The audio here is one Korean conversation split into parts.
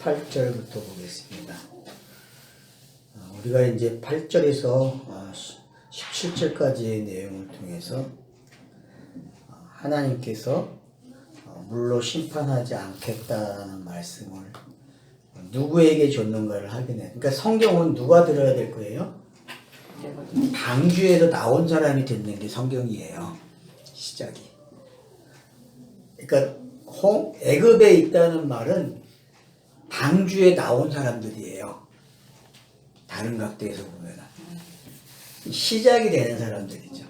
18절부터 보겠습니다. 우리가 이제 8절에서 17절까지의 내용을 통해서 하나님께서 물로 심판하지 않겠다는 말씀을 누구에게 줬는가를 확인해. 그러니까 성경은 누가 들어야 될 거예요? 방주에서 나온 사람이 듣는 게 성경이에요. 시작이. 그러니까 애굽에 있다는 말은 방주에 나온 사람들이에요. 다른 각도에서 보면 시작이 되는 사람들이죠.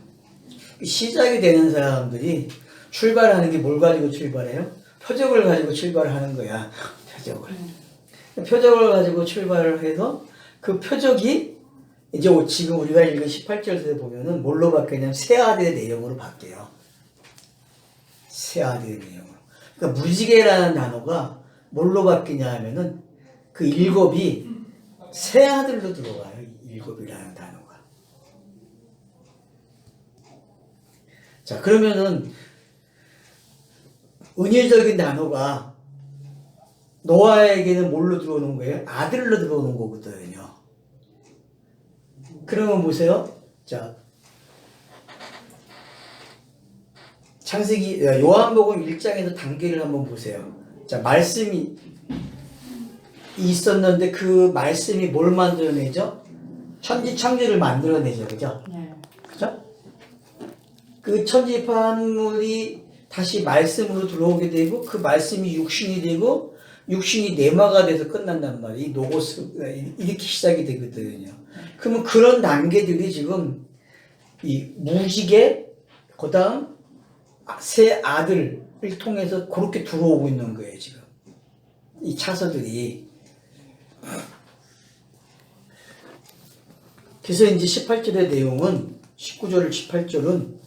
시작이 되는 사람들이 출발하는 게 뭘 가지고 출발해요? 표적을 가지고 출발을 하는 거야. 표적을 가지고 출발을 해서 그 표적이 이제 지금 우리가 읽은 18절에서 보면은 뭘로 바뀌냐면 세아들의 내용으로 바뀌어요. 세아들의 내용으로. 그러니까 무지개라는 단어가 뭘로 바뀌냐 하면은 그 일곱이 세아들로 들어가요. 일곱이라는 단어가. 자, 그러면은 은유적인 단어가 노아에게는 뭘로 들어오는 거예요? 아들로 들어오는 거거든요. 그러면 보세요. 자, 창세기 요한복음 1장에서 단계를 한번 보세요. 자, 말씀이 있었는데 그 말씀이 뭘 만들어내죠? 천지창조를 만들어내죠. 그죠? 네. 그죠? 그 천지만물이 다시 말씀으로 들어오게 되고 그 말씀이 육신이 되고 육신이 내마가 돼서 끝난단 말이에요. 이 노고스 이렇게 시작이 되거든요. 그러면 그런 단계들이 지금 이 무지개 그다음 새 아들을 통해서 그렇게 들어오고 있는 거예요. 지금 이 차서들이. 그래서 이제 18절의 내용은 19절 18절은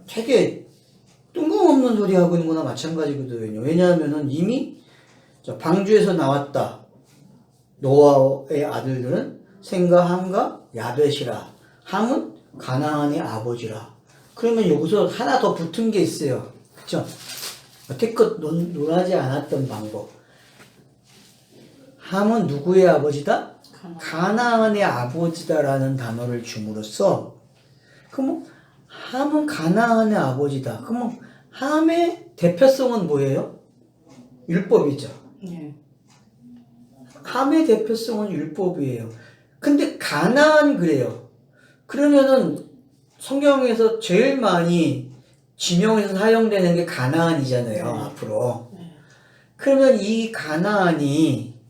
되게 뜬금없는 소리 하고 있는 거나 마찬가지거든요. 왜냐하면은 이미 방주에서 나왔다. 노아의 아들들은 셈과 함과 야벳이라. 함은 가나안의 아버지라. 그러면 여기서 하나 더 붙은 게 있어요. 그쵸? 여태껏 논하지 않았던 방법. 함은 누구의 아버지다? 가나안의 아버지다라는 단어를 줌으로써 그럼 함은 가나안의 아버지다. 그러면 함의 대표성은 뭐예요? 율법이죠. 네. 함의 대표성은 율법이에요. 근데 가나안 그래요. 그러면은 성경에서 제일 많이 지명해서 사용되는 게 가나안이잖아요. 네. 앞으로. 네. 그러면 이 가나안이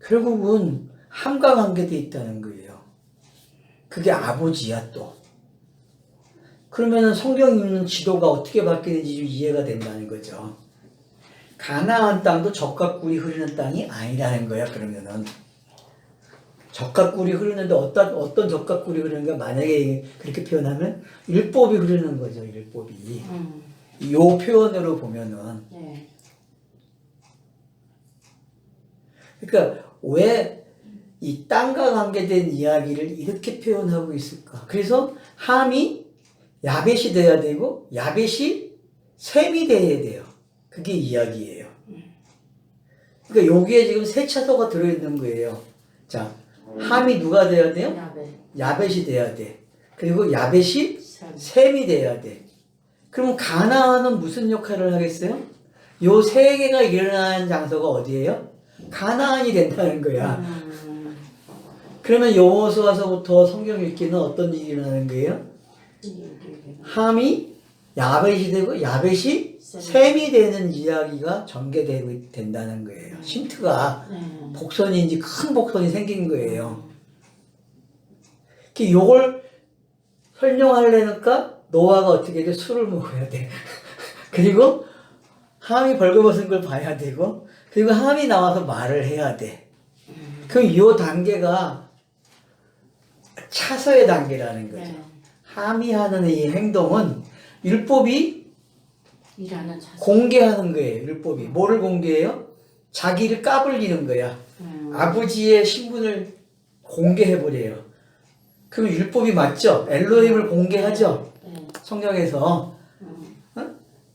결국은 함과 관계되어 있다는 거예요. 그게 아버지야 또. 그러면은 성경 읽는 지도가 어떻게 바뀌는지 좀 이해가 된다는 거죠. 가나안 땅도 젖과 꿀이 흐르는 땅이 아니라는 거야. 그러면은 젖과 꿀이 흐르는데 어떤 젖과 꿀이 흐르는가 만약에 그렇게 표현하면 율법이 흐르는 거죠. 율법이. 요 표현으로 보면은. 네. 그러니까 왜 이 땅과 관계된 이야기를 이렇게 표현하고 있을까? 그래서 함이 야벳이 돼야 되고 야벳이 셈이 돼야 돼요. 그게 이야기예요. 그러니까 여기에 지금 세 차서가 들어있는 거예요. 자, 함이 누가 돼야 돼요? 야벳이 돼야 돼. 그리고 야벳이 셈이 돼야 돼. 그럼 가나안은 무슨 역할을 하겠어요? 요 세 개가 일어나는 장소가 어디예요? 가나안이 된다는 거야. 그러면 여호수아서부터 성경 읽기는 어떤 일이 일어나는 거예요? 함이 야벳이 되고 야벳이 셈이 되는 이야기가 전개되고 된다는 거예요. 힌트가 복선인지 큰 복선이 생긴 거예요. 이걸 설명하려니까 노아가 어떻게 돼? 술을 먹어야 돼. 그리고 함이 벌거벗은 걸 봐야 되고 그리고 함이 나와서 말을 해야 돼. 그럼 이 단계가 차서의 단계라는 거죠. 함이 하는 이 행동은 율법이 공개하는 거예요. 율법이. 뭐를 공개해요? 자기를 까불리는 거야. 아버지의 신분을 공개해버려요. 그럼 율법이 맞죠? 엘로힘을 공개하죠? 성경에서. 어?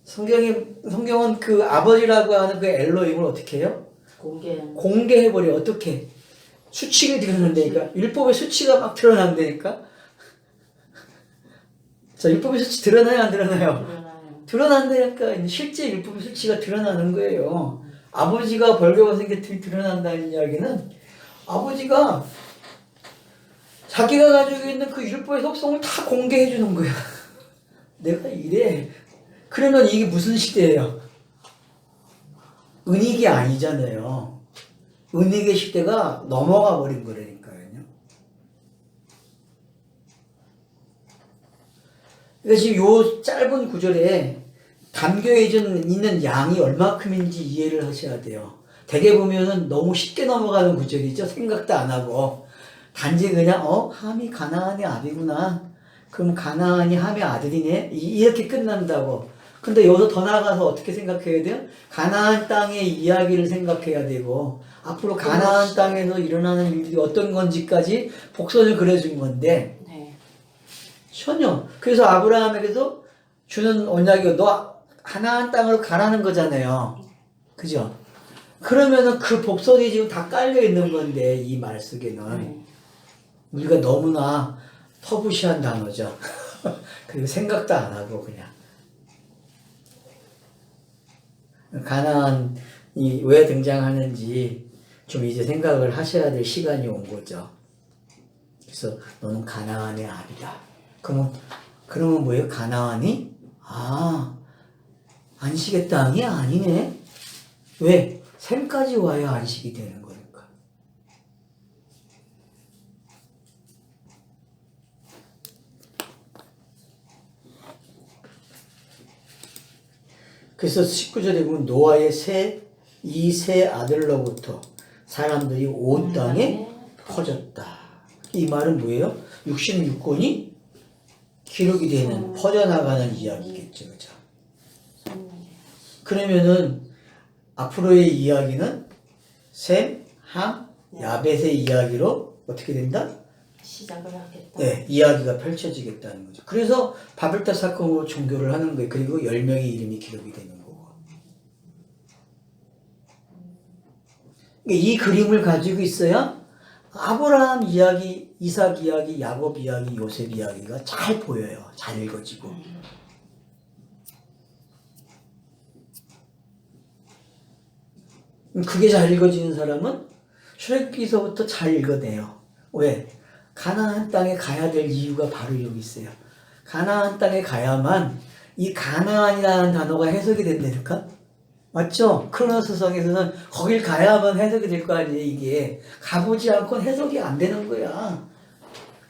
성경은 그 아버지라고 하는 그 엘로힘을 어떻게 해요? 공개해버려. 어떻게? 수치가 드러난다니까. 율법의 수치가 막 드러난다니까. 자, 율법의 수치 드러나요, 안 드러나요? 드러난다니까. 실제 율법의 수치가 드러나는 거예요. 아버지가 벌교가 생겼더니 드러난다는 이야기는 아버지가 자기가 가지고 있는 그 율법의 속성을 다 공개해 주는 거야. 내가 이래. 그러면 이게 무슨 시대예요? 은익이 아니잖아요. 은익의 시대가 넘어가 버린 거라니까요. 그러니까 지금 요 짧은 구절에 담겨 있는 양이 얼마큼인지 이해를 하셔야 돼요. 대개 보면은 너무 쉽게 넘어가는 구절이죠. 생각도 안 하고. 단지 그냥 함이 가나안의 아비구나. 그럼 가나안이 함의 아들이네. 이렇게 끝난다고. 근데 여기서 더 나아가서 어떻게 생각해야 돼요? 가나안 땅의 이야기를 생각해야 되고 앞으로 가나안 땅에서 일어나는 일들이 어떤 건지까지 복선을 그려준 건데 전혀. 그래서 아브라함에게도 주는 언약이 너 가나안 땅으로 가라는 거잖아요. 그죠? 그러면은 그 복선이 지금 다 깔려 있는 건데 이 말 속에는 우리가 너무나 터부시한 단어죠. 그리고 생각도 안 하고 그냥 가나안이 왜 등장하는지 좀 이제 생각을 하셔야 될 시간이 온 거죠. 그래서 너는 가나안의 아비다. 그러면 뭐예요? 가나안이? 안식의 땅이 아니네. 왜? 셈까지 와야 안식이 되는 거니까. 그래서 19절에 보면 노아의 이 세 아들로부터 사람들이 온 땅에 퍼졌다. 이 말은 뭐예요? 66권이 기록이 되는 퍼져나가는 이야기겠죠. 그죠? 그러면은 앞으로의 이야기는 셈, 함, 야벳의 이야기로 어떻게 된다? 시작을 하겠다. 네, 이야기가 펼쳐지겠다는 거죠. 그래서 바벨탑 사건으로 종교를 하는 거예요. 그리고 10명의 이름이 기록이 되는 거고. 이 그림을 가지고 있어야 아브라함 이야기, 이삭 이야기, 야곱 이야기, 요셉 이야기가 잘 보여요. 잘 읽어지고. 그게 잘 읽어지는 사람은 출애굽기서부터 잘 읽어내요. 왜? 가나안 땅에 가야 될 이유가 바로 여기 있어요. 가나안 땅에 가야만 이 가나안이라는 단어가 해석이 된다니까? 맞죠? 크로노스성에서는 거길 가야만 해석이 될 거 아니에요, 이게. 가보지 않고는 해석이 안 되는 거야.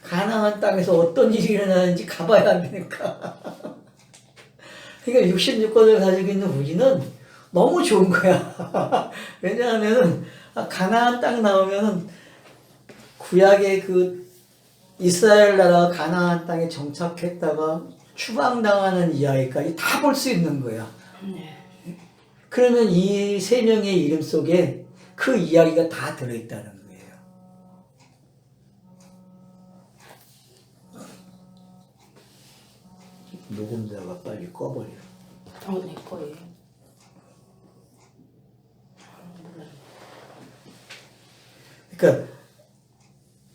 가나안 땅에서 어떤 일이 일어나는지 가봐야 안 되니까. 그러니까 66권을 가지고 있는 우리는 너무 좋은 거야. 왜냐하면은, 가나안 땅 나오면은, 구약의 그 이스라엘 나라가 가나안 땅에 정착했다가 추방당하는 이야기까지 다 볼 수 있는 거야. 그러면 이 세 명의 이름 속에 그 이야기가 다 들어있다는 거예요. 녹음자가 빨리 꺼버려. 내 거예요. 그러니까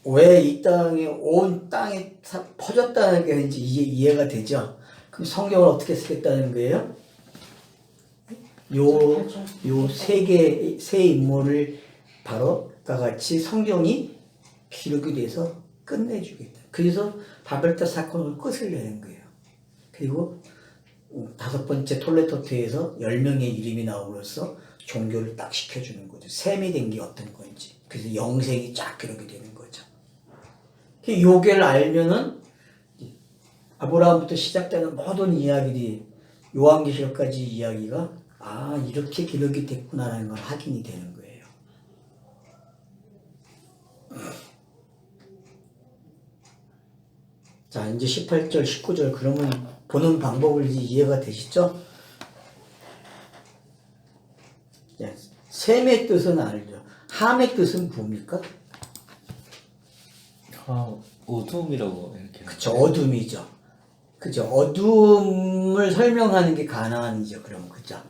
왜 이 땅에 온 땅에 퍼졌다는 게 이제 이해가 되죠. 그럼 성경을 어떻게 쓰겠다는 거예요? 요 세 인물을 바로 같이 성경이 기록이 돼서 끝내주겠다. 그래서 바벨탑 사건을 끝을 내는 거예요. 그리고 5번째 톨레토트에서 10명의 이름이 나옴으로써 종교를 딱 시켜주는 거죠. 셈이 된 게 어떤 건지. 그래서 영생이 쫙 기록이 되는 거죠. 요게를 알면은 아브라함부터 시작되는 모든 이야기들이 요한계시록까지 이야기가 이렇게 기록이 됐구나라는 걸 확인이 되는 거예요. 자, 이제 18절, 19절 그러면 보는 방법을 이제 이해가 되시죠? 셈의 뜻은 알죠. 함의 뜻은 뭡니까? 어둠이라고 이렇게. 그쵸, 어둠이죠. 그죠? 어둠을 설명하는 게 가나안이죠. 그럼 그죠?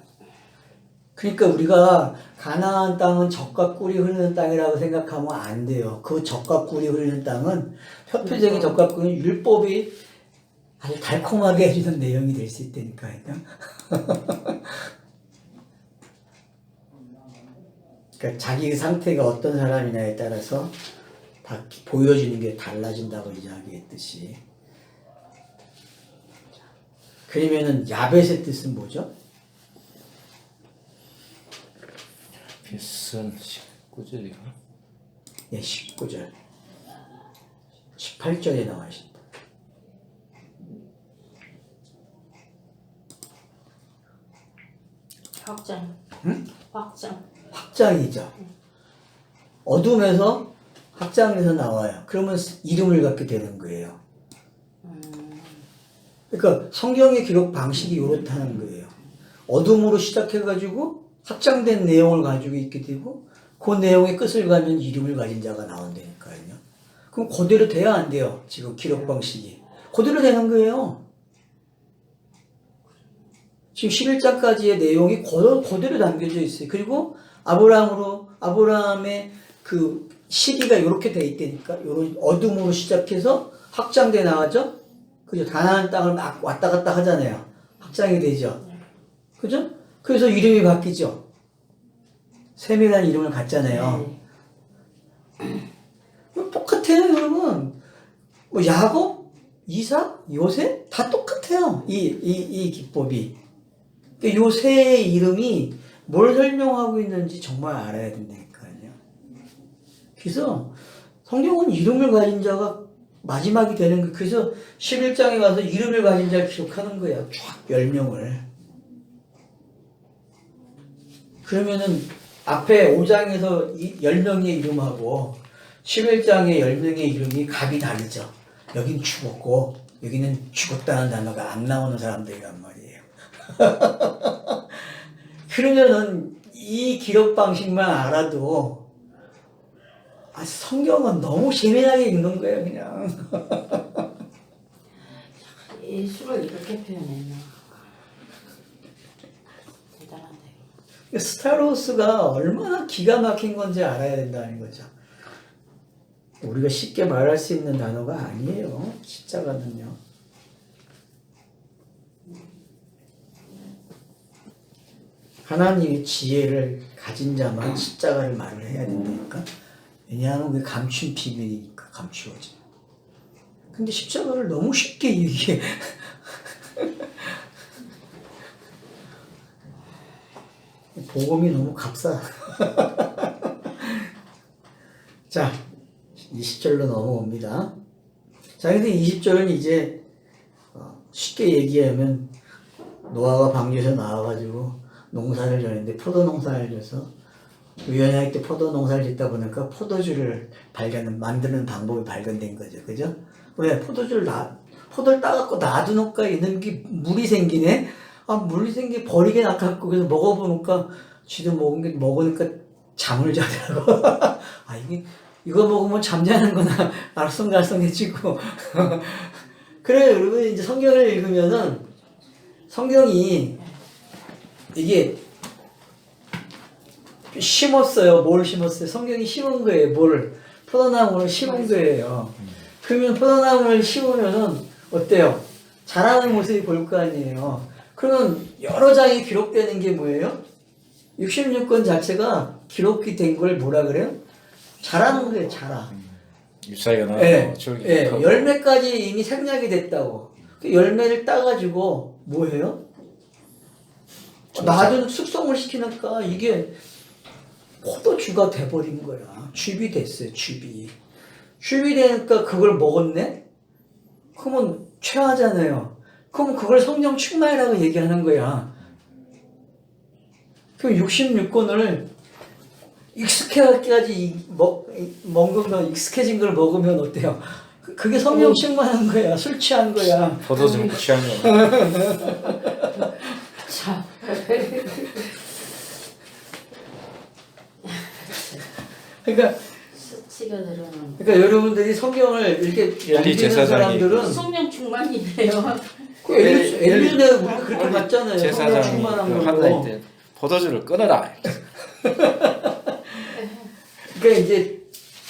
그러니까 우리가 가나안 땅은 젖과 꿀이 흐르는 땅이라고 생각하면 안 돼요. 그 젖과 꿀이 흐르는 땅은 표표적인 젖과 꿀은 율법이 아주 달콤하게 해주는 내용이 될 수 있다니까요. 그러니까 자기 상태가 어떤 사람이냐에 따라서 다 보여주는 게 달라진다고 이야기했듯이. 그러면은 야벳의 뜻은 뭐죠? 비슷한 19절이요. 네, 19절. 18절에 나와 있습니다. 확장. 응? 확장. 확장이죠. 어둠에서 확장해서 나와요. 그러면 이름을 갖게 되는 거예요. 그러니까 성경의 기록 방식이 이렇다는 거예요. 어둠으로 시작해가지고 확장된 내용을 가지고 있게 되고 그 내용의 끝을 가면 이름을 가진 자가 나온다니까요. 그럼 그대로 돼야 안 돼요. 지금 기록 방식이. 그대로 되는 거예요. 지금 11장까지의 내용이 그대로 담겨져 있어요. 그리고 아브라함의 그 시기가 이렇게 돼 있다니까. 이런 어둠으로 시작해서 확장돼 나가죠. 그죠? 가나안 땅을 막 왔다 갔다 하잖아요. 확장이 되죠. 그죠? 그래서 이름이 바뀌죠. 셈이라는 이름을 갖잖아요. 똑같아요, 여러분. 뭐 야곱, 이삭, 요셉 다 똑같아요. 이 기법이. 요 세 이름이 뭘 설명하고 있는지 정말 알아야 된다니까요. 그래서 성경은 이름을 가진 자가 마지막이 되는 거. 그래서 11장에 가서 이름을 가진 자를 기록하는 거예요. 쫙 10명을. 그러면은 앞에 5장에서 10명의 이름하고 11장의 10명의 이름이 값이 다르죠. 여긴 죽었고 여기는 죽었다는 단어가 안 나오는 사람들이란 말이에요. 그러면은 이 기록 방식만 알아도 성경은 너무 재미나게 읽는 거예요, 그냥. 예수를 이렇게 표현했나. 대단한데. 스타로스가 얼마나 기가 막힌 건지 알아야 된다는 거죠. 우리가 쉽게 말할 수 있는 단어가 아니에요. 십자가는요. 하나님의 지혜를 가진 자만 십자가를 말을 해야 된다니까. 왜냐하면 그게 감춘 비밀이니까 감추어져. 근데 십자가를 너무 쉽게 얘기해. 복음이 너무 값싸. 자, 20절로 넘어옵니다. 자, 근데 20절은 이제 쉽게 얘기하면 노아가 방주에서 나와가지고 농사를 졌는데 포도 농사를 져서 우연히 때 포도 농사를 짓다 보니까 포도주를 만드는 방법이 발견된 거죠. 그죠? 왜? 포도를 따갖고 놔두니까 있는 게 물이 생기네? 물이 생기 버리게 놔갖고 그래서 먹어보니까 쥐도 먹으니까 잠을 자더라고. 이거 먹으면 잠자는구나. 알쏭달쏭해지고. 그래, 여러분, 이제 성경을 읽으면은 성경이 이게 심었어요. 뭘 심었어요? 성경이 심은 거예요. 포도나무를 심은 거예요. 그러면 포도나무를 심으면은 어때요? 자라는 모습이 보일 거 아니에요. 그러면 여러 장이 기록되는 게 뭐예요? 66권 자체가 기록이 된 걸 뭐라 그래요? 자라는 거예요. 자라. 잎사귀가 나고 열매까지 이미 생략이 됐다고. 그 열매를 따가지고 뭐예요? 놔두는 숙성을 시키니까 이게 포도주가 돼버린 거야. 즙이 됐어요. 즙이 되니까 그걸 먹었네? 그러면 최하잖아요. 그럼 그걸 성령 충만이라고 얘기하는 거야. 그럼 66권을 익숙해진 걸 먹으면 어때요? 그게 성령 충만한 거야. 술 취한 거야. 포도 좀 취한 거. 자. 그러니까 여러분들이 성경을 이렇게 넘기는 사람들은 성령 충만이래요. 그 엘리도 내가 우리가 그렇게 봤잖아요. 성령 제사장이 충만한 그 걸로. 한날 때 포도주를 끊어라. 그러니까 이제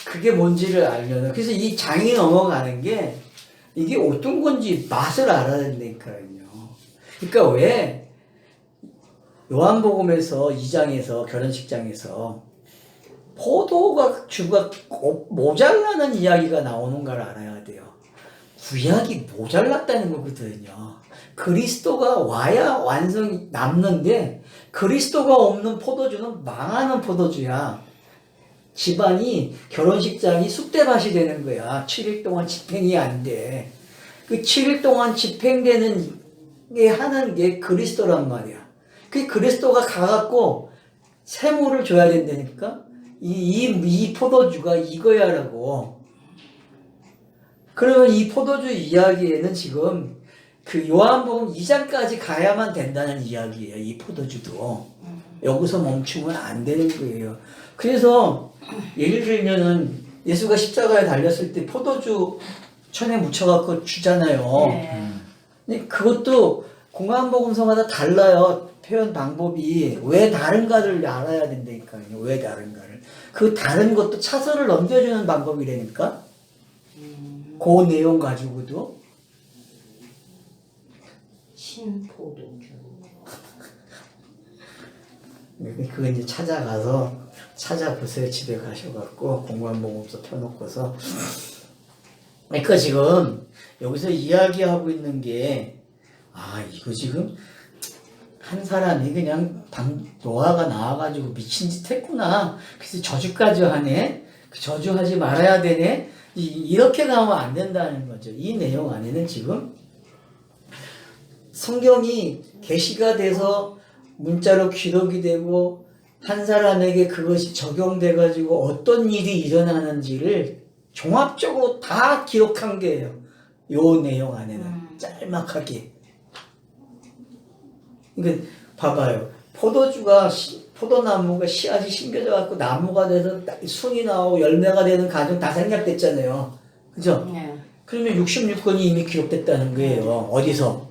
그게 뭔지를 알면 그래서 이 장이 넘어가는 게 이게 어떤 건지 맛을 알아야 된다니까요. 그러니까 왜 요한복음에서 2장에서 결혼식장에서 포도가 주가 모자라는 이야기가 나오는 걸 알아야 돼요. 구약이 모자랐다는 거거든요. 그리스도가 와야 완성이 남는데 그리스도가 없는 포도주는 망하는 포도주야. 집안이 결혼식장이 쑥대밭이 되는 거야. 7일 동안 집행이 안 돼. 그 7일 동안 집행되는 게 하는 게 그리스도란 말이야. 그 그리스도가 가갖고 세물을 줘야 된다니까? 이 포도주가 이거야라고. 그러면 이 포도주 이야기에는 지금 그 요한복음 2장까지 가야만 된다는 이야기예요. 이 포도주도. 여기서 멈추면 안 되는 거예요. 그래서 예를 들면은 예수가 십자가에 달렸을 때 포도주 천에 묻혀갖고 주잖아요. 네. 근데 그것도 공안복음서마다 달라요. 표현 방법이. 왜 다른가를 알아야 된다니까요. 왜 다른가를. 그 다른 것도 차선을 넘겨주는 방법이라니까. 그 내용 가지고도. 신포도주. 그거 이제 찾아보세요. 집에 가셔갖고 공안복음서 펴놓고서. 그러니까 지금 여기서 이야기하고 있는 게 이거 지금 한 사람이 그냥 노아가 나와가지고 미친 짓 했구나. 그래서 저주까지 하네. 저주하지 말아야 되네. 이렇게 가면 안 된다는 거죠. 이 내용 안에는 지금 성경이 계시가 돼서 문자로 기록이 되고 한 사람에게 그것이 적용돼가지고 어떤 일이 일어나는지를 종합적으로 다 기록한 게예요. 요 내용 안에는 짤막하게. 그러니까 봐봐요. 포도나무가 씨앗이 심겨져 갖고 나무가 돼서 순이 나오고 열매가 되는 과정 다 생략됐잖아요. 그죠? 네. 그러면 66권이 이미 기록됐다는 거예요. 어디서?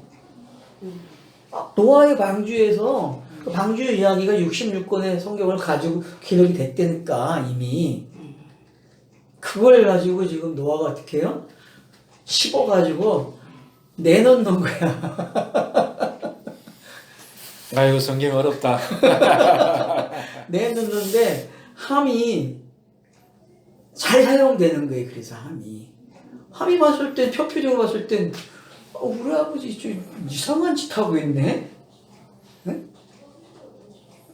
노아의 방주에서 그 방주 이야기가 66권의 성경을 가지고 기록이 됐다니까 이미. 그걸 가지고 지금 노아가 어떻게 해요? 씹어가지고 내놓는 거야. 아이고 성경 어렵다. 내놓는데 함이 잘 사용되는 거예요. 그래서 함이 봤을 땐 표피적으로 봤을 땐 우리 아버지 좀 이상한 짓 하고 있네. 응?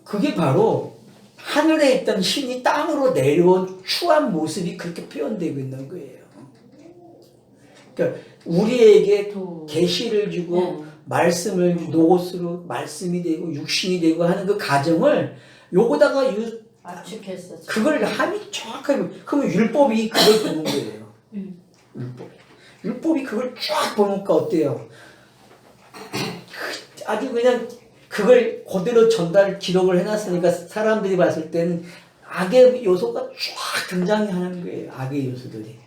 그게 바로 하늘에 있던 신이 땅으로 내려온 추한 모습이 그렇게 표현되고 있는 거예요. 그러니까 우리에게 계시를 주고 말씀을 노고스로 말씀이 되고 육신이 되고 하는 그 과정을 요거다가 압축했어. 그걸 함이 정확하게 그러면 율법이 그걸 보는 거예요. 율법이 그걸 쫙 보니까 어때요? 아주 그냥 그걸 그대로 기록을 해놨으니까 사람들이 봤을 때는 악의 요소가 쫙 등장하는 거예요. 악의 요소들이.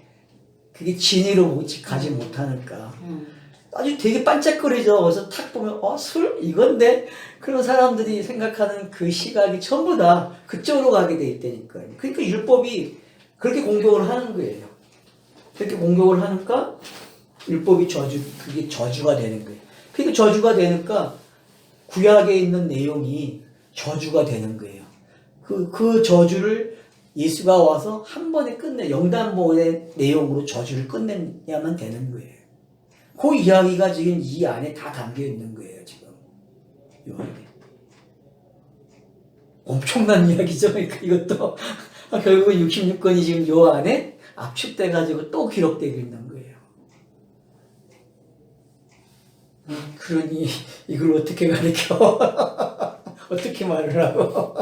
그게 진리로 가지 못하니까. 아주 되게 반짝거리죠. 그래서 탁 보면 술? 이건데? 그런 사람들이 생각하는 그 시각이 전부 다 그쪽으로 가게 돼 있다니까요. 그러니까 율법이 그렇게 공격을 하는 거예요. 그렇게 공격을 하니까 율법이 그게 저주가 되는 거예요. 그러니까 저주가 되니까 구약에 있는 내용이 저주가 되는 거예요. 그 저주를 예수가 와서 한 번에 영단본의 내용으로 저주를 끝내야만 되는 거예요. 그 이야기가 지금 이 안에 다 담겨 있는 거예요, 지금. 요 안에. 엄청난 이야기죠, 그러니까 이것도. 결국은 66권이 지금 요 안에 압축돼가지고 또 기록되고 있는 거예요. 그러니 이걸 어떻게 가르쳐? 어떻게 말을 하고?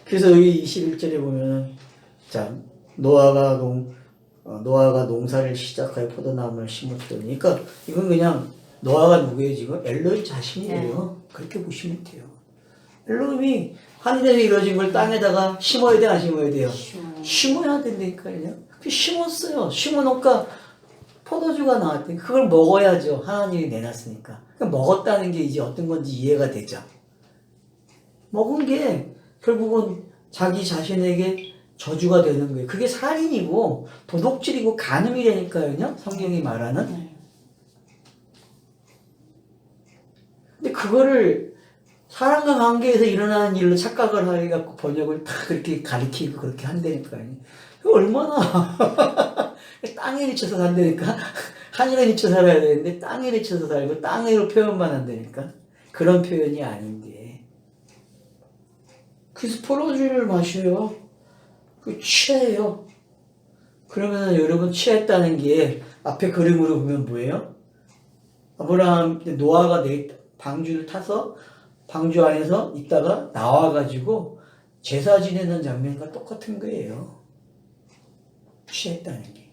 그래서 여기 21절에 보면은 자 노아가 농사를 시작하여 포도나무를 심었더니 그러니까 이건 그냥 노아가 누구예요 지금? 엘로힘 자신이에요. 그렇게 보시면 돼요. 엘로힘이 하늘에서 이루어진 걸 땅에다가 심어야 돼, 안 심어야 돼요? 심어야 된다니까요. 그 심었어요. 심어놓으니까 포도주가 나왔더니 그걸 먹어야죠. 하나님이 내놨으니까. 그러니까 먹었다는 게 이제 어떤 건지 이해가 되죠. 먹은 게 결국은 자기 자신에게 저주가 되는 거예요. 그게 살인이고 도둑질이고 간음이라니까요. 성경이 말하는. 네. 근데 그거를 사람과 관계에서 일어나는 일로 착각을 해갖고 번역을 다 그렇게 가리키고 그렇게 한다니까요. 그 얼마나 땅에 미쳐서 산다니까. 하늘에 미쳐 살아야 되는데 땅에 미쳐서 살고 땅으로 표현만 한다니까. 그런 표현이 아닌데. 그래서 포도주를 마셔요. 그 취해요. 그러면 여러분 취했다는 게 앞에 그림으로 보면 뭐예요? 노아가 방주를 타서 방주 안에서 있다가 나와가지고 제사 지내는 장면과 똑같은 거예요. 취했다는 게.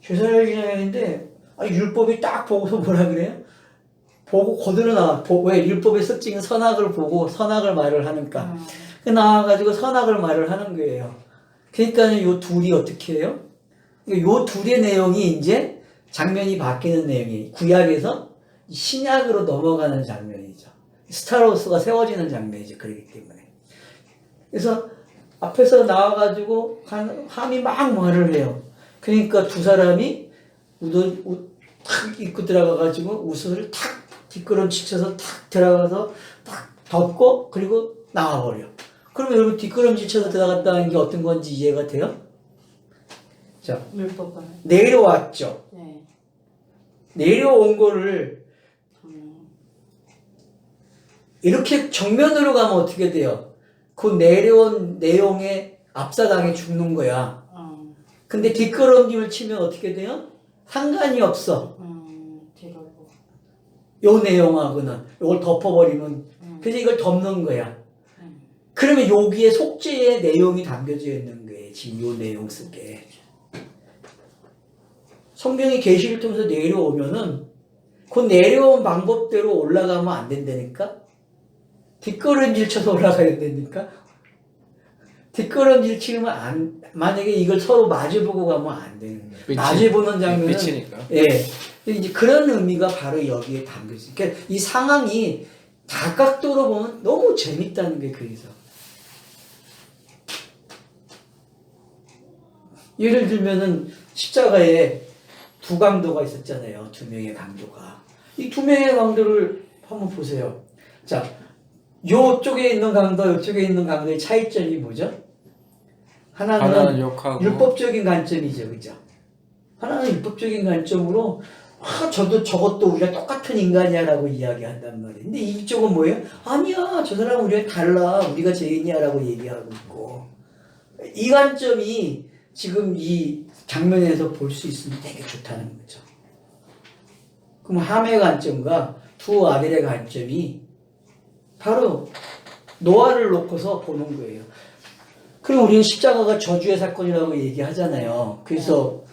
제사를 지내는데 율법이 딱 보고서 뭐라 그래요? 보고 거들어 나와. 왜? 율법의 특징은 선악을 보고 선악을 말을 하니까. 나와가지고 선악을 말을 하는 거예요. 그러니까 요 둘이 어떻게 해요? 요 둘의 내용이 이제 장면이 바뀌는 내용이에요. 구약에서 신약으로 넘어가는 장면이죠. 스타로스가 세워지는 장면이죠. 그렇기 때문에. 그래서 앞에서 나와가지고 함이 막 말을 해요. 그러니까 두 사람이 탁 입고 들어가가지고 우스를 탁 뒷걸음치쳐서 탁 들어가서 탁 덮고 그리고 나와버려. 그럼 여러분 뒷걸음치쳐서 들어갔다는 게 어떤 건지 이해가 돼요? 자, 율법은. 내려왔죠. 네. 내려온 거를 이렇게 정면으로 가면 어떻게 돼요? 그 내려온 내용에 앞사당해 죽는 거야. 근데 뒷걸음질 치면 어떻게 돼요? 상관이 없어. 뒤로. 요 내용하고는 이걸 덮어버리면 그래서 이걸 덮는 거야. 그러면 여기에 속죄의 내용이 담겨져 있는 거예요. 지금 요 내용 속에. 성경이 계시를 통해서 내려오면은 그 내려온 방법대로 올라가면 안 된다니까? 뒷걸음질 쳐서 올라가야 된다니까? 뒷걸음질 치면 만약에 이걸 서로 마주보고 가면 안 되는 거예요. 마주보는 장면은. 미치니까. 예. 이제 그런 의미가 바로 여기에 담겨져 있어요. 그러니까 이 상황이 다각도로 보면 너무 재밌다는 게 그래서. 예를 들면은 십자가에 두 강도가 있었잖아요. 두 명의 강도가. 이 두 명의 강도를 한번 보세요. 자, 요쪽에 있는 강도, 요쪽에 있는 강도의 차이점이 뭐죠? 하나는 욕하고 율법적인 관점이죠. 그죠? 하나는 율법적인 관점으로 저것도 우리가 똑같은 인간이야라고 이야기한단 말이에요. 근데 이쪽은 뭐예요? 아니야, 저 사람은 우리가 달라. 우리가 죄인이야라고 얘기하고 있고. 이 관점이 지금 이 장면에서 볼 수 있으면 되게 좋다는 거죠. 그럼 함의 관점과 두 아들의 관점이 바로 노아를 놓고서 보는 거예요. 그럼 우리는 십자가가 저주의 사건이라고 얘기하잖아요. 그래서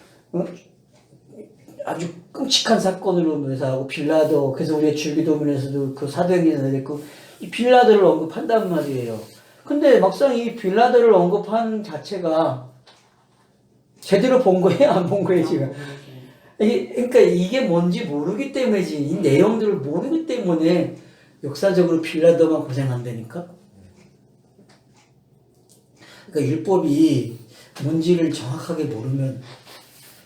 아주 끔찍한 사건으로 묘사하고 빌라도, 그래서 우리의 줄기도문에서도 그 사도행전에서 됐고 이 빌라도를 언급한단 말이에요. 근데 막상 이 빌라도를 언급하는 자체가 제대로 본 거예요? 안 본 거예요, 지금? 그러니까 이게 뭔지 모르기 때문이지. 이 내용들을 모르기 때문에 역사적으로 빌라도만 고생한다니까? 그러니까 율법이 뭔지를 정확하게 모르면,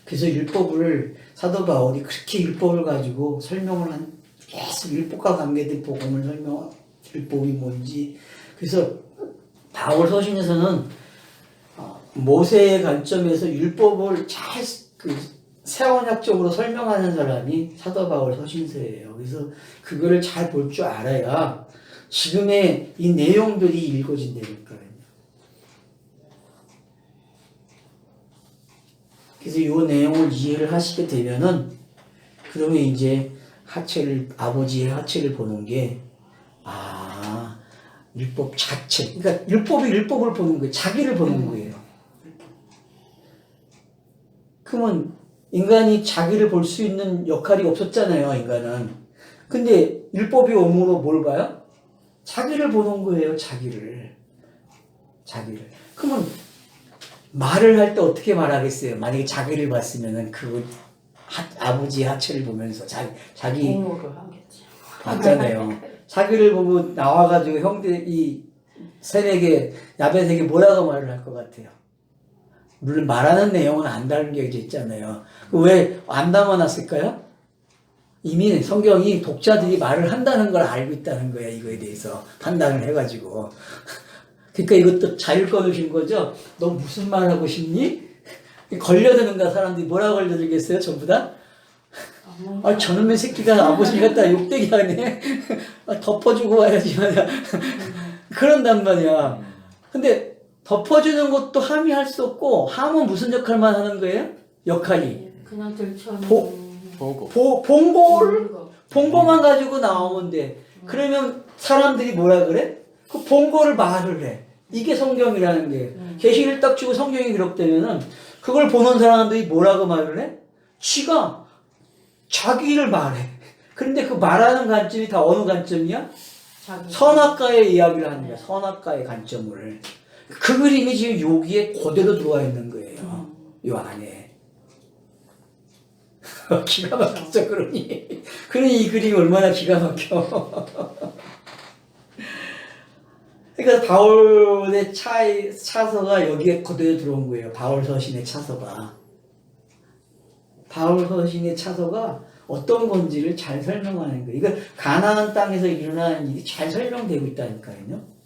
그래서 율법을 사도 바울이 그렇게 율법을 가지고 설명을 계속 율법과 관계된 복음을 설명한 율법이 뭔지. 그래서 바울 서신에서는 모세의 관점에서 율법을 잘 세원학적으로 설명하는 사람이 사도 바울 서신서예요. 그래서 그거를 잘 볼 줄 알아야 지금의 이 내용들이 읽어진다니까요. 그래서 이 내용을 이해를 하시게 되면은, 그러면 이제 아버지의 하체를 보는 게, 율법 자체. 그러니까 율법을 보는 거예요. 자기를 보는 거예요. 그러면 인간이 자기를 볼 수 있는 역할이 없었잖아요, 인간은. 근데 율법이 오므로 뭘 봐요? 자기를 보는 거예요, 자기를. 그러면 말을 할 때 어떻게 말하겠어요? 만약에 자기를 봤으면은 아버지 하체를 보면서 자기 공모를 하겠지. 봤잖아요. 자기를 보고 나와가지고 형들 이 세력에 야벳에게 뭐라고 말을 할 것 같아요? 물론 말하는 내용은 안 담겨져 있잖아요. 왜 안 담아놨을까요? 이미 성경이 독자들이 말을 한다는 걸 알고 있다는 거야. 이거에 대해서 판단을 해가지고. 그러니까 이것도 자율권을 준 거죠. 너 무슨 말 하고 싶니? 걸려드는가 사람들이 뭐라 걸려들겠어요? 전부 다? 아, 저놈의 새끼가 아버지 갖다 욕되게 하네. 덮어주고 와야지. 그런단 말이야. 근데 덮어주는 것도 함이 할 수 없고, 함은 무슨 역할만 하는 거예요? 역할이. 그냥 들춰는 보고. 본거만 가지고 나오면 돼. 그러면 사람들이 뭐라 그래? 그 본거를 말을 해. 이게 성경이라는 게. 계시를 딱 주고 성경이 기록되면은, 그걸 보는 사람들이 뭐라고 말을 해? 지가 자기를 말해. 그런데 그 말하는 관점이 다 어느 관점이야? 선악과의 이야기를 하는 거야. 선악과의 관점을. 그 그림이 지금 여기에 그대로 들어와 있는 거예요. 이 안에. 기가 막히죠, 그러니. 그러니 이 그림이 얼마나 기가 막혀. 그러니까 바울의 차서가 여기에 그대로 들어온 거예요. 바울 서신의 차서가. 바울 서신의 차서가 어떤 건지를 잘 설명하는 거예요. 이거 가나안 땅에서 일어나는 일이 잘 설명되고 있다니까요.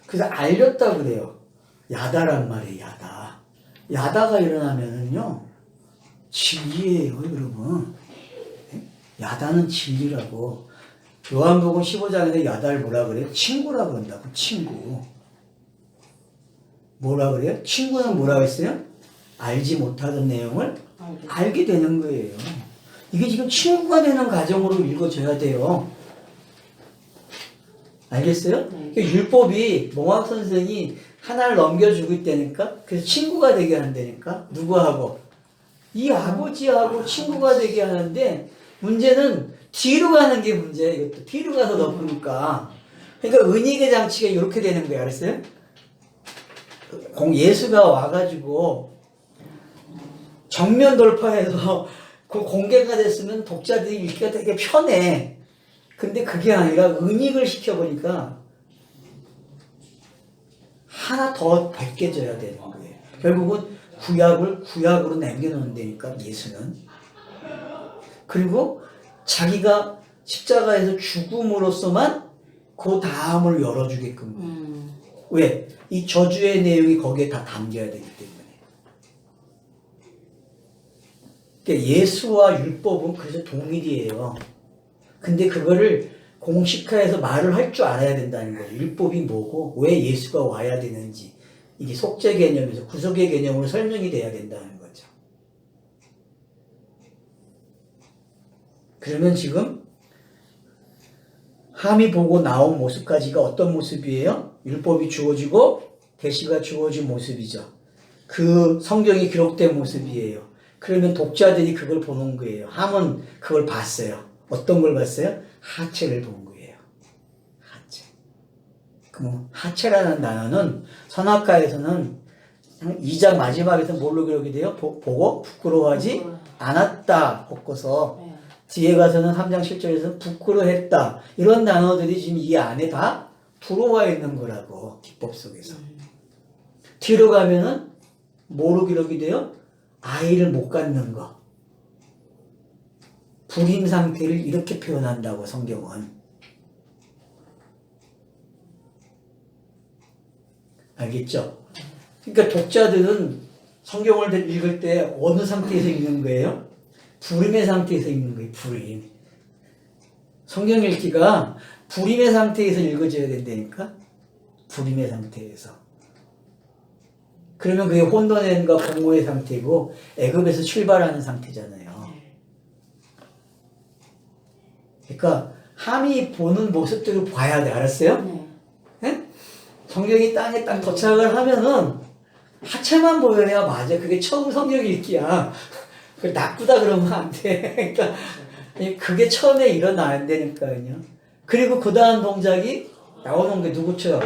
그래서 알렸다 그래요. 야다란 말이에요. 야다. 야다가 일어나면은요. 진리예요, 여러분. 야다는 진리라고. 요한복음 15장에서 야다를 뭐라 그래요? 친구라고 한다고. 친구. 뭐라 그래요? 친구는 뭐라고 했어요? 알지 못하던 내용을 알게 되는 거예요. 이게 지금 친구가 되는 과정으로 읽어줘야 돼요. 알겠어요? 율법이 몽학 선생이 하나를 넘겨주고 있다니까? 그래서 친구가 되게 한다니까? 누구하고? 이 아버지하고 친구가 되게 하는데, 문제는 뒤로 가는 게 문제예요. 이것도 뒤로 가서 덮으니까. 그러니까 은익의 장치가 이렇게 되는 거예요. 알았어요? 예수가 와가지고 정면 돌파해서 그 공개가 됐으면 독자들이 읽기가 되게 편해. 근데 그게 아니라 은익을 시켜보니까 하나 더 벗겨져야 되는 거예요. 결국은 구약을 구약으로 남겨놓는다니까, 예수는. 그리고 자기가 십자가에서 죽음으로써만 그 다음을 열어주게끔. 왜? 이 저주의 내용이 거기에 다 담겨야 되기 때문에. 그러니까 예수와 율법은 그래서 동일이에요. 근데 그거를 공식화해서 말을 할 줄 알아야 된다는 거예요. 율법이 뭐고 왜 예수가 와야 되는지, 이게 속죄 개념에서 구속의 개념으로 설명이 돼야 된다는 거죠. 그러면 지금 함이 보고 나온 모습까지가 어떤 모습이에요? 율법이 주어지고 계시가 주어진 모습이죠. 그 성경이 기록된 모습이에요. 그러면 독자들이 그걸 보는 거예요. 함은 그걸 봤어요. 어떤 걸 봤어요? 하체를 본 거예요. 하체. 그럼 하체라는 단어는 선악과에서는 2장 마지막에서 뭘로 기록이 돼요? 보고 부끄러워하지 않았다. 꺾어서. 뒤에 가서는 3장 7절에서 부끄러워했다. 이런 단어들이 지금 이 안에 다 들어와 있는 거라고, 기법 속에서. 뒤로 가면은 뭐로 기록이 돼요? 아이를 못 갖는 거. 불임 상태를 이렇게 표현한다고, 성경은. 알겠죠? 그러니까 독자들은 성경을 읽을 때 어느 상태에서 읽는 거예요? 불임의 상태에서 읽는 거예요. 불임. 성경 읽기가 불임의 상태에서 읽어져야 된다니까? 불임의 상태에서. 그러면 그게 혼돈과 공허의 상태고 애굽에서 출발하는 상태잖아요. 그러니까 함이 보는 모습들을 봐야 돼. 알았어요? 네? 성경이 땅에 딱 도착을 하면은 하체만 보여야 맞아. 그게 처음 성경 읽기야. 나쁘다 그러면 안 돼. 그러니까 그게 처음에 일어나야 되니까요. 그리고 그 다음 동작이 나오는 게 누구처럼?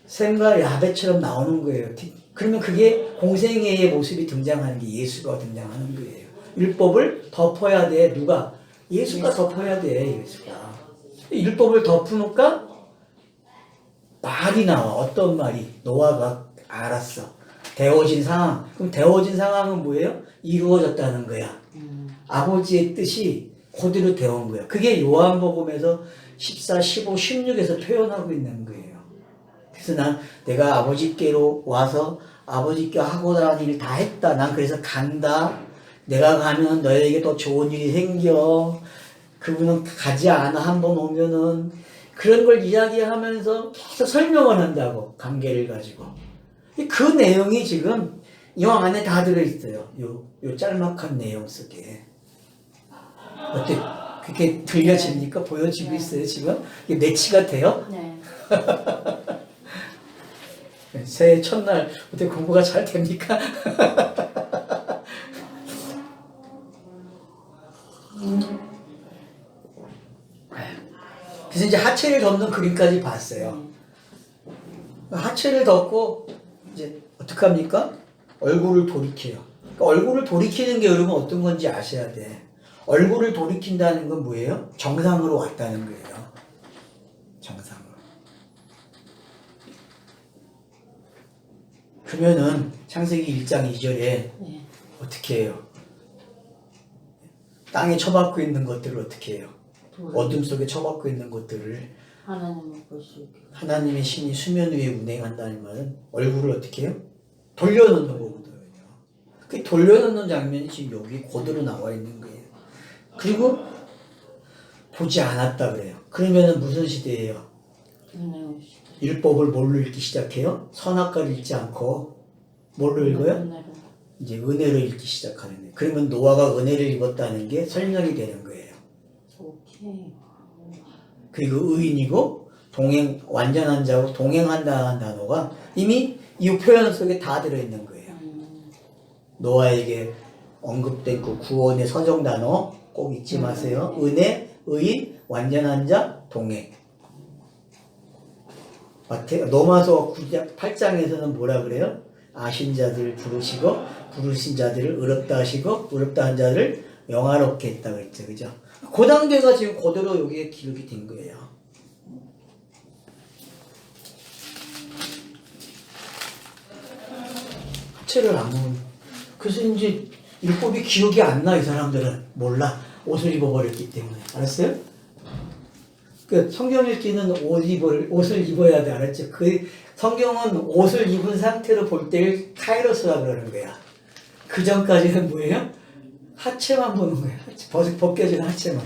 샘과 야베처럼 나오는 거예요. 그러면 그게 공생애의 모습이 등장하는 게 예수가 등장하는 거예요. 율법을 덮어야 돼. 누가? 예수가 덮어야 돼. 예수가. 율법을 덮으니까 말이 나와. 어떤 말이? 노아가 알았어. 되어진 상황. 그럼 되어진 상황은 뭐예요? 이루어졌다는 거야. 아버지의 뜻이 그대로 되어온 거야. 그게 요한복음에서 14, 15, 16에서 표현하고 있는 거예요. 그래서 내가 아버지께로 와서 아버지께 하고자 하는 일 다 했다. 난 그래서 간다. 내가 가면 너에게 더 좋은 일이 생겨. 그분은 가지 않아. 한번 오면은. 그런 걸 이야기하면서 계속 설명을 한다고. 관계를 가지고. 그 내용이 지금 이 안에 다 들어있어요. 요 짤막한 내용 속에. 어때? 그렇게 들려집니까? 보여지고 있어요, 지금? 이게 매치가 돼요? 네. 새해 첫날 어떻게 공부가 잘 됩니까? 그래서 이제 하체를 덮는 그림까지 봤어요. 하체를 덮고 이제 어떻게 합니까? 얼굴을 돌이켜요. 그러니까 얼굴을 돌이키는 게 여러분 어떤 건지 아셔야 돼. 얼굴을 돌이킨다는 건 뭐예요? 정상으로 왔다는 거예요. 정상으로. 그러면은 창세기 1장 2절에 네. 어떻게 해요? 땅에 처박고 있는 것들을 어떻게 해요? 어둠 속에 처박고 있는 것들을 하나님을 볼 수 있게. 하나님의 신이 수면 위에 운행한다는 말은 얼굴을 어떻게 해요? 돌려놓는 거거든요. 그 돌려놓는 장면이 지금 여기 그대로 나와 있는 거예요. 그리고 보지 않았다 그래요. 그러면은 무슨 시대예요? 은혜의 시대. 율법을 뭘로 읽기 시작해요? 선악과를 읽지 않고 뭘로 읽어요? 은혜로. 이제 은혜를 읽기 시작하는 거예요. 그러면 노아가 은혜를 읽었다는 게 설명이 되는 거예요. 오케이. 그리고 의인이고 완전한 자고 동행한다는 단어가 이미 이 표현 속에 다 들어있는 거예요. 노아에게 언급된 그 구원의 서정 단어 꼭 잊지 마세요. 은혜, 의인, 완전한 자, 동행. 로마서 8장에서는 뭐라 그래요? 아신 자들을 부르시고 부르신 자들을 의롭다 하시고 의롭다 한 자를 영화롭게 했다 그랬죠. 그죠? 그 단계가 지금 그대로 여기에 기록이 된 거예요. 하체를 안 먹는. 그래서 이제 율법이 기억이 안 나. 이 사람들은 몰라. 옷을 입어버렸기 때문에. 알았어요? 그 성경 읽기는 옷을 입어야 돼. 알았죠? 그 성경은 옷을 입은 상태로 볼 때를 카이로스라 그러는 거야. 그 전까지는 뭐예요? 하체만 보는 거야. 벗겨진 하체만.